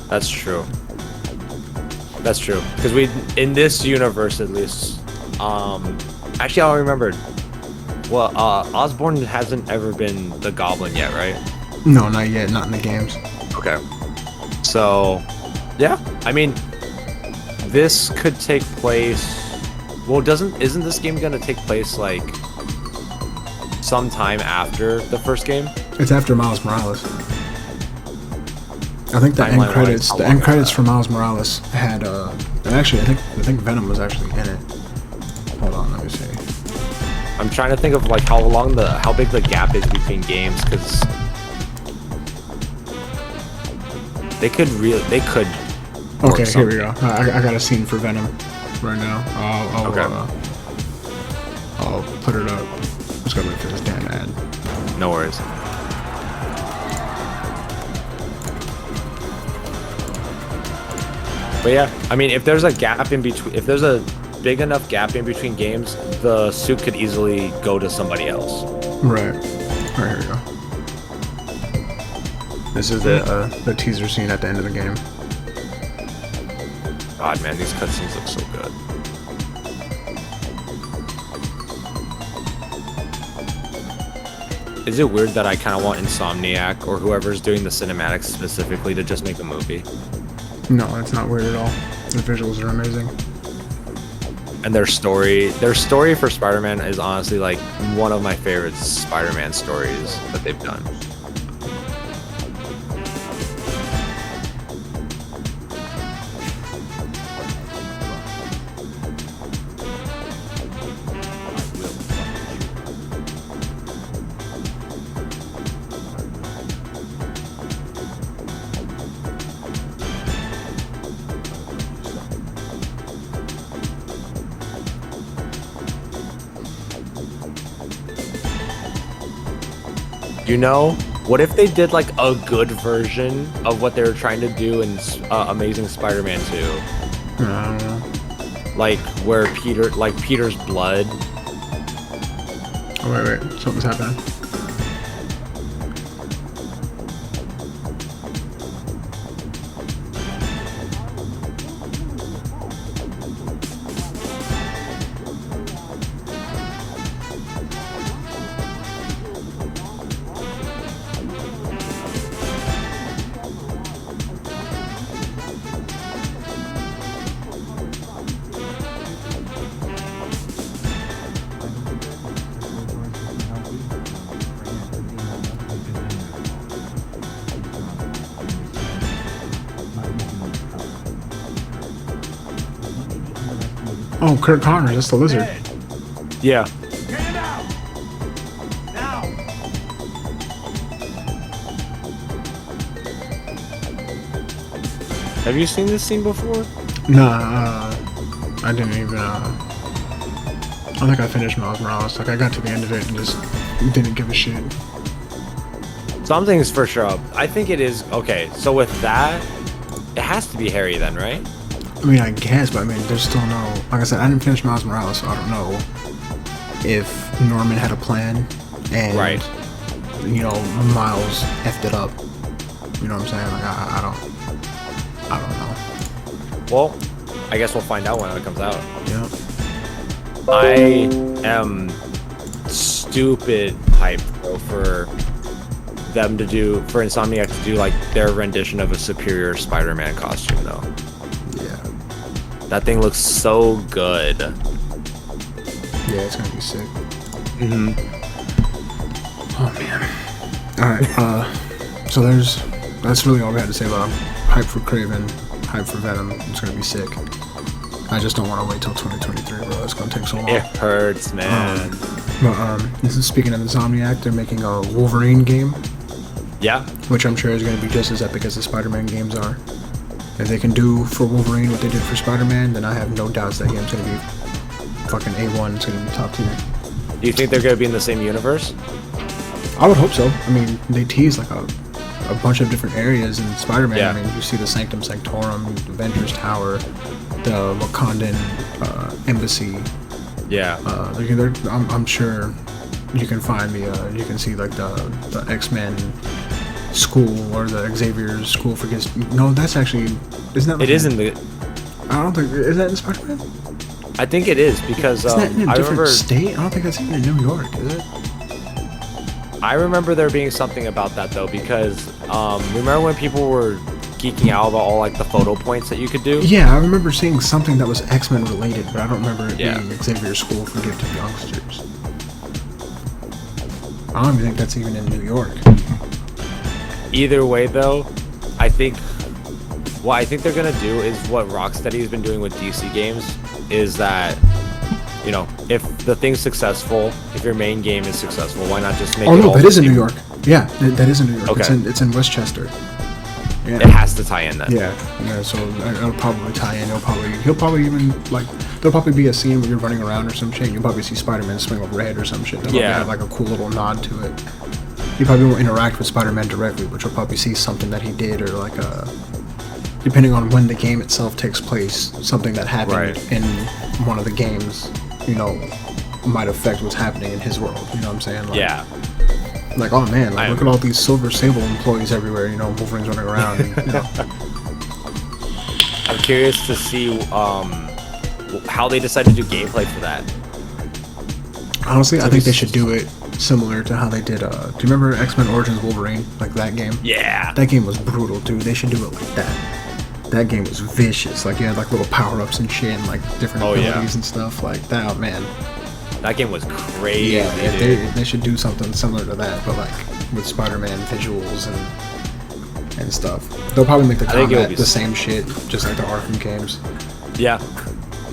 That's true. That's true. Because in this universe at least, actually I remembered. Well, Osborn hasn't ever been the Goblin yet, right? No, not yet. Not in the games. Okay. So, yeah. I mean, this could take place. Well, isn't this game gonna take place like sometime after the first game? It's after Miles Morales. I think the end credits for Miles Morales had And actually, I think Venom was actually in it. Hold on, let me see. I'm trying to think of like how big the gap is between games, because they could. Okay, here we go. I got a scene for Venom right now. I'll put it up. Just gotta wait for this damn ad. No worries. But yeah, I mean, if there's a gap in between, if there's a big enough gap in between games, the suit could easily go to somebody else. Right. Alright, here we go. This is the teaser scene at the end of the game. God, man, these cutscenes look so good. Is it weird that I kind of want Insomniac or whoever's doing the cinematics specifically to just make a movie? No, it's not weird at all. The visuals are amazing. And their story for Spider-Man is honestly like one of my favorite Spider-Man stories that they've done. You know, what if they did like a good version of what they were trying to do in Amazing Spider-Man 2? I don't know. Like where Peter's blood. Oh wait, something's happening. Oh, Kurt Connors, that's the lizard. Yeah. Get out! Now! Have you seen this scene before? Nah, I didn't even, I think I finished Miles Morales. Like, I got to the end of it and just didn't give a shit. Something's for sure up. I think it is. Okay, so with that, it has to be Harry then, right? I mean, I guess, but I mean, there's still no... Like I said, I didn't finish Miles Morales, so I don't know if Norman had a plan and, Right. you know, Miles effed it up. You know what I'm saying? Like, I don't know. Well, I guess we'll find out when it comes out. Yep. I am stupid hyped though for Insomniac to do like their rendition of a superior Spider-Man costume though. Yeah. That thing looks so good. Yeah, it's gonna be sick. Mm-hmm. Oh man. Alright, so that's really all we had to say about him. Hype for Kraven, hype for Venom. It's gonna be sick. I just don't want to wait till 2023, bro. It's gonna take so long. It hurts, man. This is speaking of Insomniac, they're making a Wolverine game, Yeah. which I'm sure is gonna be just as epic as the Spider-Man games are. If they can do for Wolverine what they did for Spider-Man, then I have no doubts that game's gonna be fucking A1. It's gonna be top tier. Do you think they're gonna be in the same universe? I would hope so. I mean, they tease like a bunch of different areas in Spider-Man. Yeah. I mean, you see the Sanctum Sanctorum, the Avengers Tower, the Wakandan embassy. Yeah. I'm sure you can find you can see like the X-Men school or the Xavier's school for kids. No, that's actually isn't that? Like It is in the. I don't think is that in Spider-Man. I think it is because Is that in a I different remember. state? I don't think that's even in New York, is it? I remember there being something about that though because remember when people were geeking out about all like the photo points that you could do? Yeah, I remember seeing something that was X-Men related, but I don't remember it Yeah. being Xavier's school for gifted youngsters. I don't even think that's even in New York. Either way though, I think what I think they're gonna do is what Rocksteady has been doing with DC games is that, you know, if the thing's successful, if your main game is successful, why not just make Oh it no, all that the is in same? New York. Yeah, that is in New York. Okay. It's in Westchester. Yeah. It has to tie in then. Yeah, so it'll probably tie in. He'll probably even, like, there'll probably be a scene where you're running around or some shit. You'll probably see Spider-Man swing over your head or some shit. They'll probably have, like, a cool little nod to it. You probably won't interact with Spider-Man directly, but you'll probably see something that he did, or, like, depending on when the game itself takes place, something that happened in one of the games, you know, might affect what's happening in his world. You know what I'm saying? Like, Yeah. Like, oh man, like, look at all these Silver Sable employees everywhere. You know, Wolverine's running around. And, you know. I'm curious to see how they decide to do gameplay for that. Honestly, I think they should do it similar to how they did. Do you remember X-Men Origins Wolverine? Like that game? Yeah. That game was brutal, dude. They should do it like that. That game was vicious. Like, you had like little power-ups and shit, and like different abilities and stuff. Like that, oh, man. That game was crazy. Yeah, they should do something similar to that, but like with Spider-Man visuals and stuff. They'll probably make the combat the same shit, just like the Arkham games. Yeah.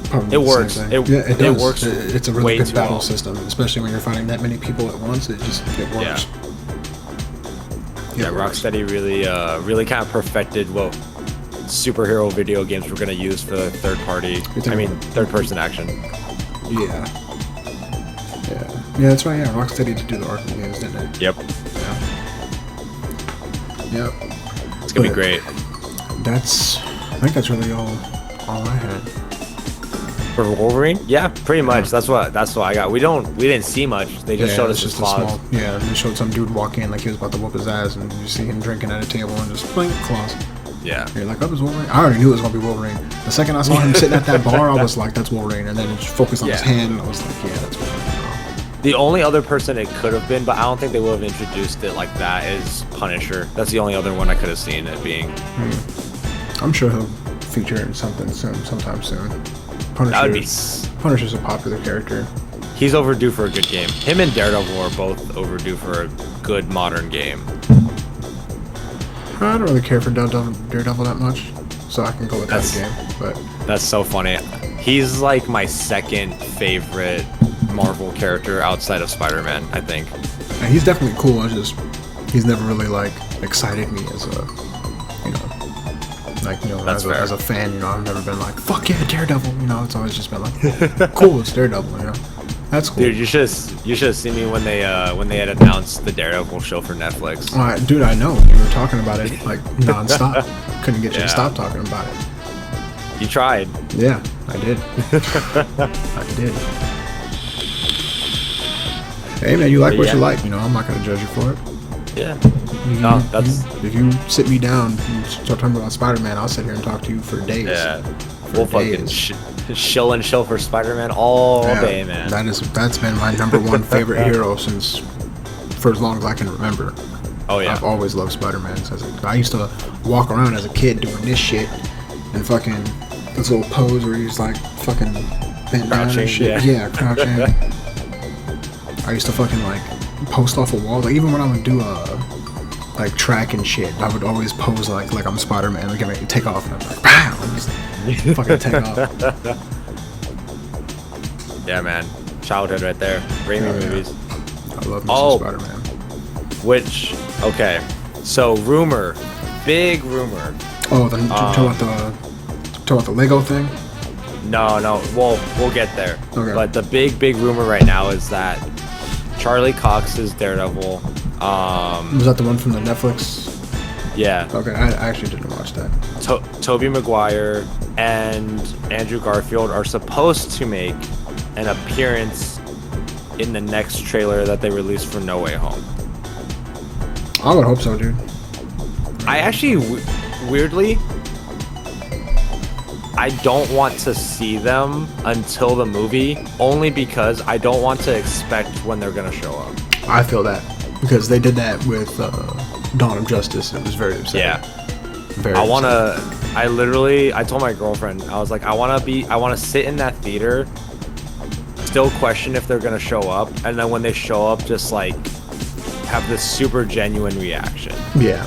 Probably It works. It does. It works. It's a really way good battle well. system, especially when you're fighting that many people at once. It works. Yeah, Rocksteady really kind of perfected what superhero video games we're gonna use for the third person action. Yeah. Yeah, that's right. Yeah, Rocksteady to do the Arkham games, didn't it? Yep. Yep. It's gonna be great. I think that's really all I had. For Wolverine? Yeah, pretty much. That's what I got. We didn't see much. They just showed us his claws. They showed some dude walk in like he was about to whoop his ass, and you see him drinking at a table and just blink claws. Yeah. You're like, oh, it's Wolverine. I already knew it was gonna be Wolverine. The second I saw him sitting at that bar, I was like, that's Wolverine. And then it just focused on his hand, and I was like, yeah, that's Wolverine. The only other person it could have been, but I don't think they would have introduced it like that, is Punisher. That's the only other one I could have seen it being. I'm sure he'll feature in something sometime soon. That would be. Punisher's a popular character. He's overdue for a good game. Him and Daredevil are both overdue for a good modern game. I don't really care for Daredevil that much, so I can go with that game. But that's so funny. He's like my second favorite Marvel character outside of Spider-Man, I think. And he's definitely cool. He's never really like excited me as a, as a fan. You know, I've never been like, fuck yeah, Daredevil. You know, it's always just been like, cool, it's Daredevil. You know, that's cool. Dude, you should have seen me when they had announced the Daredevil show for Netflix. Dude, I know you were talking about it like nonstop. Couldn't get you to stop talking about it. You tried. Yeah, I did. I did. Hey man, you like what you like. You know, I'm not gonna judge you for it. Yeah. No, if you sit me down and start talking about Spider-Man, I'll sit here and talk to you for days. Yeah. We'll fucking shill for Spider-Man all day, man. That's been my number one favorite hero for as long as I can remember. Oh yeah. I've always loved Spider-Man. I used to walk around as a kid doing this shit and fucking this little pose where he's like fucking bent down and shit. Yeah, crouching. I used to fucking like post off a wall. Like even when I would do like track and shit, I would always pose like I'm Spider-Man. Like I take off and I'm like, pow, just fucking take off. Yeah, man. Childhood right there. Raimi movies. I love me some Spider-Man. Okay. So big rumor. Oh, talk about the Lego thing. No. We'll get there. Okay. But the big rumor right now is that Charlie Cox's Daredevil. Was that the one from the Netflix? Yeah. Okay, I actually didn't watch that. Tobey Maguire and Andrew Garfield are supposed to make an appearance in the next trailer that they released for No Way Home. I would hope so, dude. I actually, weirdly, I don't want to see them until the movie, only because I don't want to expect when they're gonna show up. I feel that because they did that with Dawn of Justice. It was very upsetting. Yeah. Very I told my girlfriend, I was like, I want to sit in that theater, still question if they're gonna show up, and then when they show up, just like have this super genuine reaction. Yeah.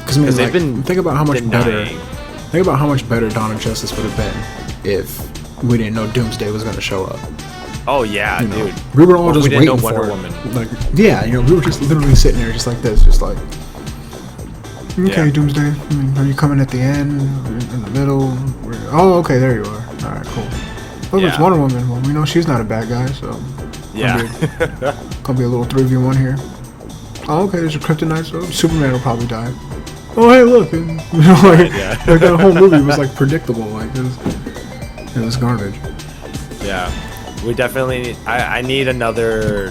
Because Because I mean, they've been think about how much denying. better Dawn of Justice would have been if we didn't know Doomsday was going to show up. Oh yeah, You know, dude. we were all Or if just we didn't know waiting for Wonder it. Woman. Like, yeah, you know, we were just literally sitting there, just like this, just like, okay, Yeah. Doomsday, I mean, are you coming at the end, in the middle? Oh, okay, there you are. All right, cool. Oh, it's Yeah. Wonder Woman. Well, we know she's not a bad guy, so Yeah. gonna be a little 3v1 here. Oh, okay, there's a kryptonite, so Superman will probably die. Oh, hey, look, and, you know, like, Yeah. like that whole movie was like predictable, like it was garbage. Yeah. We definitely. I need another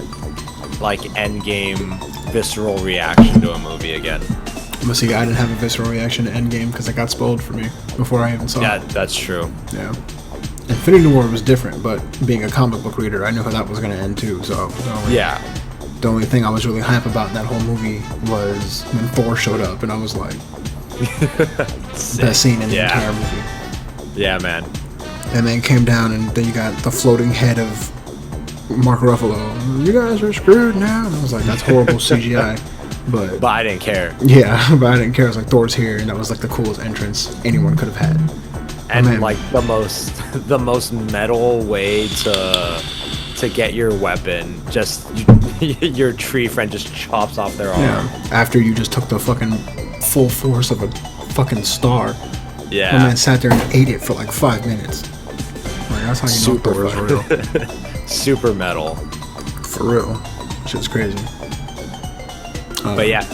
like Endgame visceral reaction to a movie again. But see, I didn't have a visceral reaction to Endgame because it got spoiled for me before I even saw Yeah, it. that's true. Yeah. Infinity War was different, but being a comic book reader, I knew how that was going to end too. So Yeah. the only thing I was really hype about in that whole movie was when Thor showed up, and I was like, best scene in the Yeah. entire movie. Yeah, man. And then came down, and then you got the floating head of Mark Ruffalo. You guys are screwed now. And I was like, that's horrible CGI. But But I didn't care. yeah, but I didn't care. I was like, Thor's here, and that was like the coolest entrance anyone could have had. And man. like the most metal way to get your weapon, just your tree friend just chops off their arm. Yeah. After you just took the fucking full force of a fucking star. Yeah. My man sat there and ate it for like 5 minutes. Like, that's how you know Super Thor is real. Super metal. For real. Shit's crazy. But yeah.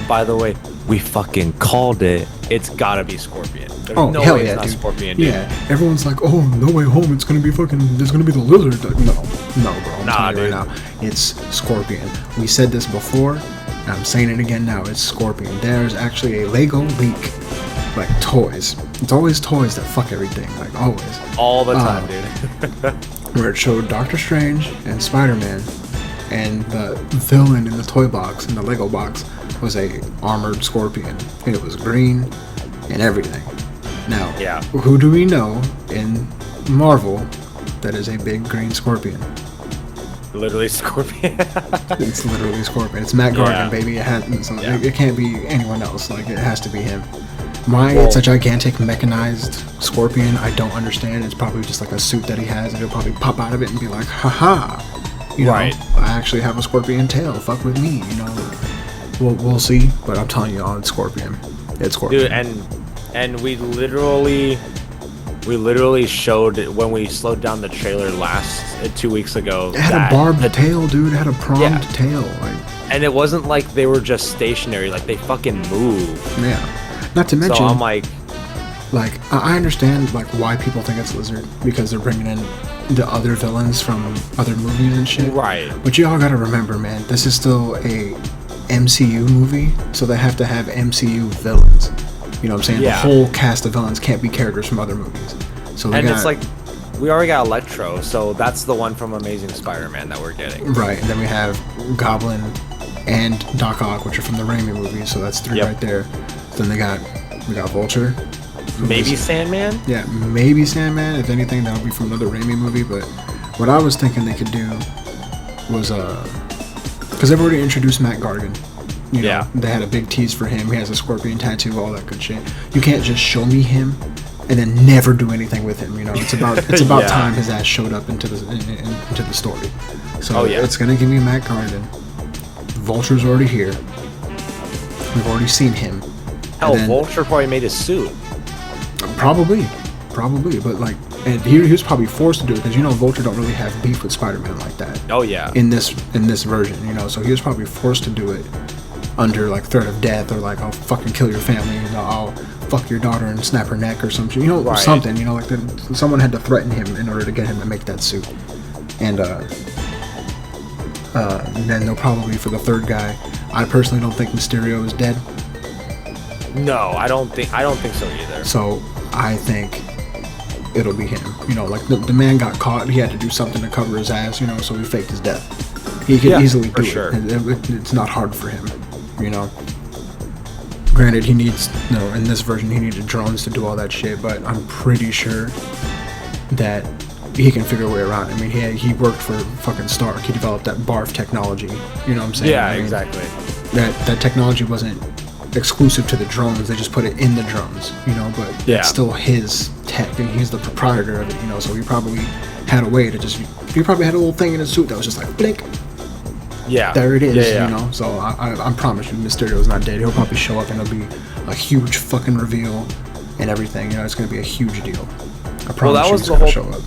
By the way, we fucking called it. It's gotta be Scorpion. There's Oh, no hell way yeah, it's not dude. Scorpion, dude. Yeah, everyone's like, oh, No Way Home, it's gonna be fucking, there's gonna be the lizard. Like, no, bro, I'm Nah, telling you right now, it's Scorpion. We said this before, and I'm saying it again now, it's Scorpion. There's actually a Lego leak, like toys. It's always toys that fuck everything, like always. All the time, dude. Where it showed Doctor Strange and Spider-Man, and the villain in the toy box, in the Lego box, was a armored Scorpion. And it was green and everything. Now, Yeah. who do we know in Marvel that is a big green Scorpion? Literally Scorpion. It's literally Scorpion. It's Matt Gargan, Yeah. baby. Yeah. It can't be anyone else. Like, it has to be him. Why Well- it's a gigantic mechanized Scorpion, I don't understand. It's probably just like a suit that he has, and he'll probably pop out of it and be like, haha. You know, Right. I actually have a Scorpion tail. Fuck with me, you know. We'll see, but I'm telling you, it's Scorpion. It's Scorpion. Dude, and we literally showed it when we slowed down the trailer 2 weeks ago. It had that a barbed the- tail, dude. It had a pronged Yeah. tail. Like, and it wasn't like they were just stationary. Like they fucking moved. yeah. Not to mention, So I'm like, I understand like why people think it's Lizard because they're bringing in the other villains from other movies and shit. right. But you all gotta remember, man, this is still a MCU movie, so they have to have MCU villains. You know what I'm saying? Yeah. The whole cast of villains can't be characters from other movies. So they And got, it's like we already got Electro, so that's the one from Amazing Spider-Man that we're getting. right, and then we have Goblin and Doc Ock, which are from the Raimi movies, so that's 3 Yep. right there. Then we got Vulture. who Maybe is- Sandman. Yeah, maybe Sandman. If anything, that would be from another Raimi movie. But what I was thinking they could do was, because they've already introduced Matt Gargan. You know, Yeah. they had a big tease for him. He has a scorpion tattoo, all that good shit. You can't just show me him and then never do anything with him. You know, it's about Yeah. time his ass showed up into the story. So Oh, yeah. it's gonna give me Matt Gargan. Vulture's already here. We've already seen him. Hell, And then- Vulture probably made a suit. Probably, but like, and he was probably forced to do it because you know Vulture don't really have beef with Spider-Man like that Oh yeah. in this version, you know. So he was probably forced to do it under like threat of death or like I'll fucking kill your family, you know, I'll fuck your daughter and snap her neck or something, you know, Right. something, you know, like someone had to threaten him in order to get him to make that suit, and then they'll probably for the third guy. I personally don't think Mysterio is dead. No, I don't think so either. So I think it'll be him. You know, like the man got caught. He had to do something to cover his ass, you know, so he faked his death. He could Yeah, easily for do sure. it. It's not hard for him, you know. Granted, he needs, in this version, he needed drones to do all that shit, but I'm pretty sure that he can figure a way around it. I mean, he worked for fucking Stark. He developed that barf technology. You know what I'm saying? Yeah, I mean, exactly. That technology wasn't exclusive to the drones. They just put it in the drones, you know, but it's still his tech, and he's the proprietor of it, you know, so he probably had a way to just, he probably had a little thing in his suit that was just like, blink. Yeah. There it is, you know, so I promise you, Mysterio's not dead. He'll probably show up and it'll be a huge fucking reveal and everything, you know, it's going to be a huge deal. I promise he's going to show up.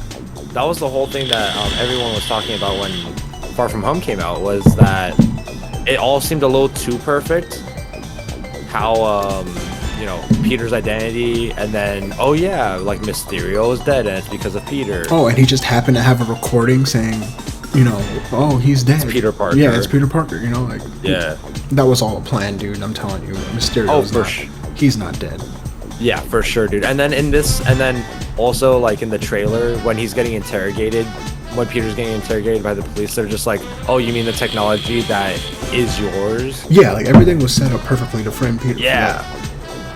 That was the whole thing that everyone was talking about when Far From Home came out, was that it all seemed a little too perfect. How, you know, Peter's identity, and then, oh yeah, like Mysterio is dead and it's because of Peter. Oh, and he just happened to have a recording saying, you know, oh, he's dead. It's Peter Parker. Yeah, it's Peter Parker, you know, like, yeah. That was all a plan, dude, I'm telling you. Mysterio's he's not dead. Yeah, for sure, dude. And then in this, and then also like in the trailer when he's getting interrogated, when Peter's getting interrogated by the police, they're just like, oh, you mean the technology that is yours? Yeah, like everything was set up perfectly to frame Peter. Yeah.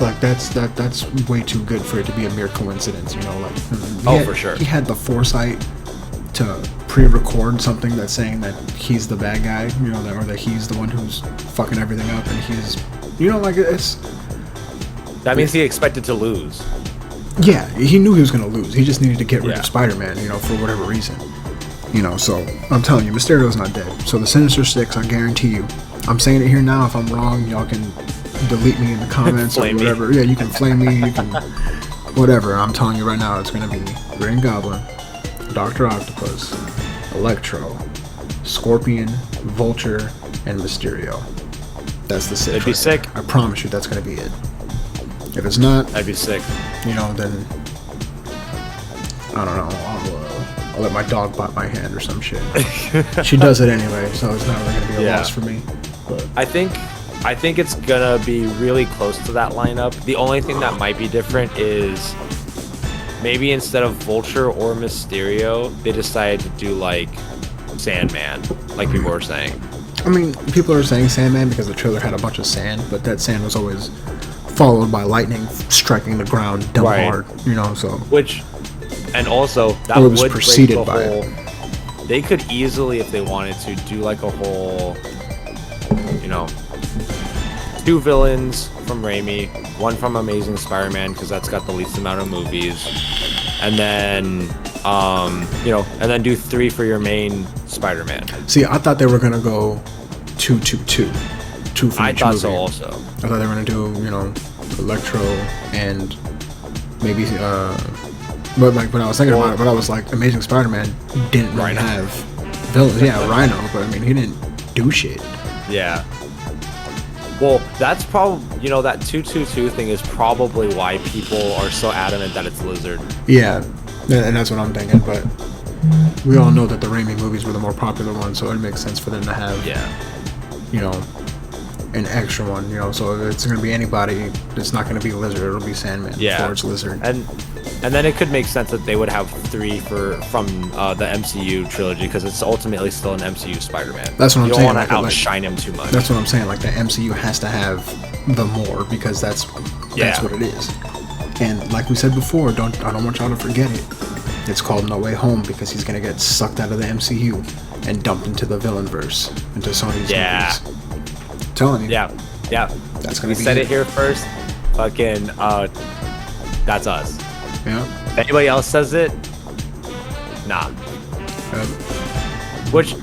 Like that's way too good for it to be a mere coincidence, you know, like for sure. He had the foresight to pre-record something that's saying that he's the bad guy, you know, or that he's the one who's fucking everything up, and he's, you know, like it's. That means he expected to lose. Yeah, he knew he was gonna lose. He just needed to get rid of Spider-Man, you know, for whatever reason. You know, so I'm telling you, Mysterio's not dead. So the Sinister Six, I guarantee you. I'm saying it here now. If I'm wrong, y'all can delete me in the comments or whatever. Yeah, you can flame me. You can whatever. I'm telling you right now, it's gonna be Green Goblin, Dr. Octopus, Electro, Scorpion, Vulture, and Mysterio. That's the six. It'd be sick. I promise you, that's gonna be it. If it's not, I'd be sick. You know, then I don't know. I'll let my dog bite my hand or some shit. She does it anyway, so it's not really gonna be a loss for me. But I think it's gonna be really close to that lineup. The only thing that might be different is maybe instead of Vulture or Mysterio, they decided to do like Sandman, like people were saying. I mean, people are saying Sandman because the trailer had a bunch of sand, but that sand was always followed by lightning striking the ground dumb hard, you know, so. And also, that or it was would preceded break the by whole, it. They could easily, if they wanted to, do like a whole, you know, 2 villains from Raimi, 1 from Amazing Spider-Man, because that's got the least amount of movies, and then, you know, and then do 3 for your main Spider-Man. See, I thought they were gonna go 2-2-2. 2 from each movie. I thought so also. I thought they were gonna do, you know, Electro and maybe but like when I was thinking about it, but I was like, Amazing Spider-Man didn't really have villains. Yeah, Rhino, but I mean he didn't do shit. Yeah. Well, that's probably, you know, that 2-2-2 thing is probably why people are so adamant that it's Lizard. Yeah, and that's what I'm thinking, but we all know that the Raimi movies were the more popular ones, so it makes sense for them to have, you know, an extra one, you know, so if it's going to be anybody, it's not going to be Lizard, it'll be Sandman before it's Lizard. And then it could make sense that they would have 3 from the MCU trilogy, because it's ultimately still an MCU Spider-Man. That's what I'm saying. You don't want to outshine him too much. That's what I'm saying, like the MCU has to have the more, because that's what it is. And like we said before, I don't want y'all to forget it. It's called No Way Home because he's going to get sucked out of the MCU and dumped into the villain verse, into Sony's movies. Telling you. Yeah. That's gonna be. We said it here first. Fucking, that's us. Yeah. If anybody else says it, nah. Which,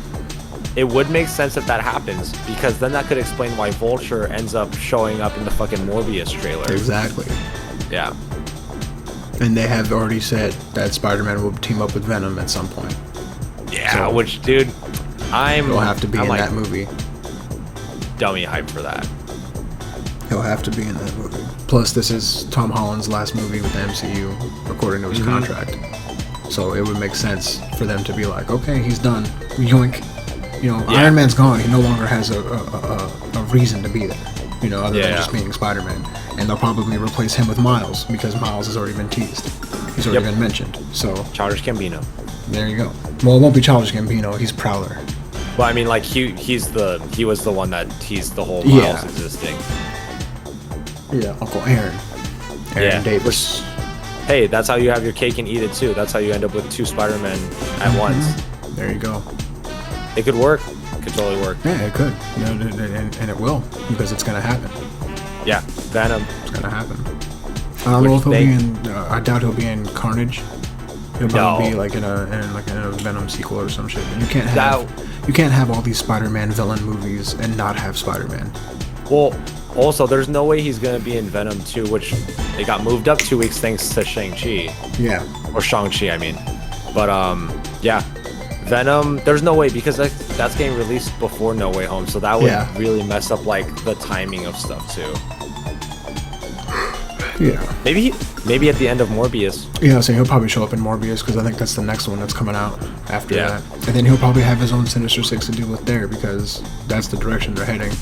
it would make sense if that happens, because then that could explain why Vulture ends up showing up in the fucking Morbius trailer. Exactly. Yeah. And they have already said that Spider-Man will team up with Venom at some point. Yeah, so, which, dude, he'll have to be in that movie. Dummy hype for that. He'll have to be in that movie. Plus, this is Tom Holland's last movie with the MCU, according to his contract. So it would make sense for them to be like, okay, he's done. Yoink. You know, Iron Man's gone. He no longer has a reason to be there. You know, other than just being Spider-Man. And they'll probably replace him with Miles, because Miles has already been teased. He's already been mentioned. So Childish Gambino. There you go. Well, it won't be Childish Gambino. He's Prowler. Well, I mean, like he was the one that teased the whole Miles existing. Yeah, Uncle Aaron Davis. Hey, that's how you have your cake and eat it too. That's how you end up with 2 Spider-Men at once. There you go. It could work. It could totally work. Yeah, it could. And it will, because it's gonna happen. Yeah, Venom. It's gonna happen. I don't know if he'll be in. I doubt he'll be in Carnage. He'll probably be like in a Venom sequel or some shit. And you can't have all these Spider-Man villain movies and not have Spider-Man. Well, also there's no way he's gonna be in Venom 2, which it got moved up 2 weeks thanks to Shang-Chi. Yeah. Or Shang-Chi, I mean. But yeah, Venom. There's no way because that's getting released before No Way Home, so that would really mess up like the timing of stuff too. Yeah. Maybe at the end of Morbius. Yeah, so he'll probably show up in Morbius because I think that's the next one that's coming out after that. And then he'll probably have his own Sinister Six to deal with there because that's the direction they're heading.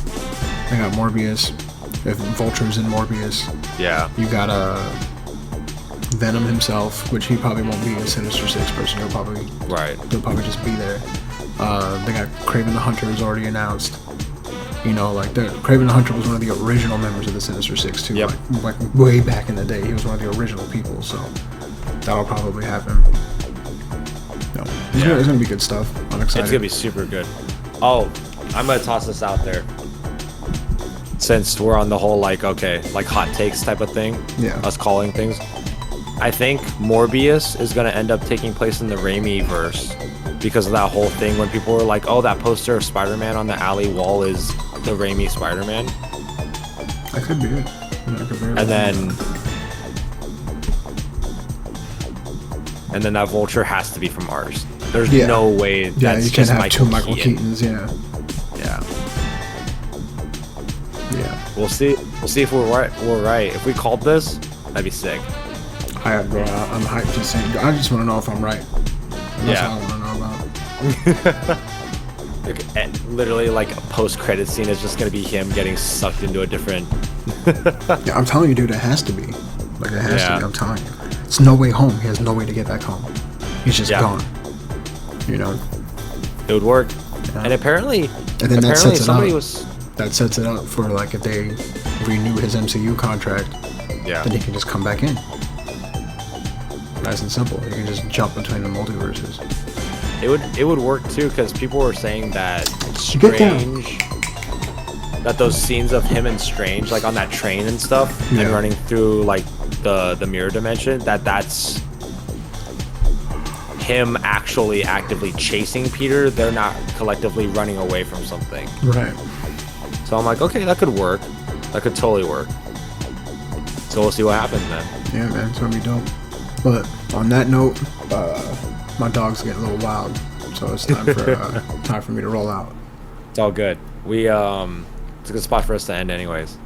They got Morbius. If Vulture's in Morbius. Yeah. You got Venom himself, which he probably won't be a Sinister Six person. He'll probably just be there. They got Kraven the Hunter is already announced. You know, like Kraven the Hunter was one of the original members of the Sinister Six too. Yep. Like way back in the day, he was one of the original people. So that'll probably happen. No, it's gonna be good stuff. I'm excited. It's gonna be super good. Oh, I'm gonna toss this out there. Since we're on the whole like hot takes type of thing, us calling things. I think Morbius is gonna end up taking place in the Raimi verse because of that whole thing when people were like, "Oh, that poster of Spider-Man on the alley wall is the Raimi Spider-Man." That could be it. And then that Vulture has to be from ours. There's no way. That's you can't have two Michael Keatons. Yeah. We'll see. We'll see if we're right. If we called this, that'd be sick. I'm hyped to see. I just want to know if I'm right. That's all I want to know about. Literally, like a post-credit scene is just gonna be him getting sucked into a different. Yeah, I'm telling you, dude, it has to be. Like it has to be. I'm telling you, it's No Way Home. He has no way to get back home. He's just gone. You know. It would work, and apparently, that sets somebody it up. was. That sets it up for like if they renew his MCU contract, then he can just come back in. Nice and simple. You can just jump between the multiverses. It would work too because people were saying that Strange, that those scenes of him and Strange like on that train and stuff and running through like the mirror dimension, that's him actually actively chasing Peter. They're not collectively running away from something. Right. So I'm like, okay, that could work. That could totally work. So we'll see what happens then. Yeah, man, it's gonna be dope. But on that note, my dog's getting a little wild, so it's time for me to roll out. It's all good. It's a good spot for us to end anyways.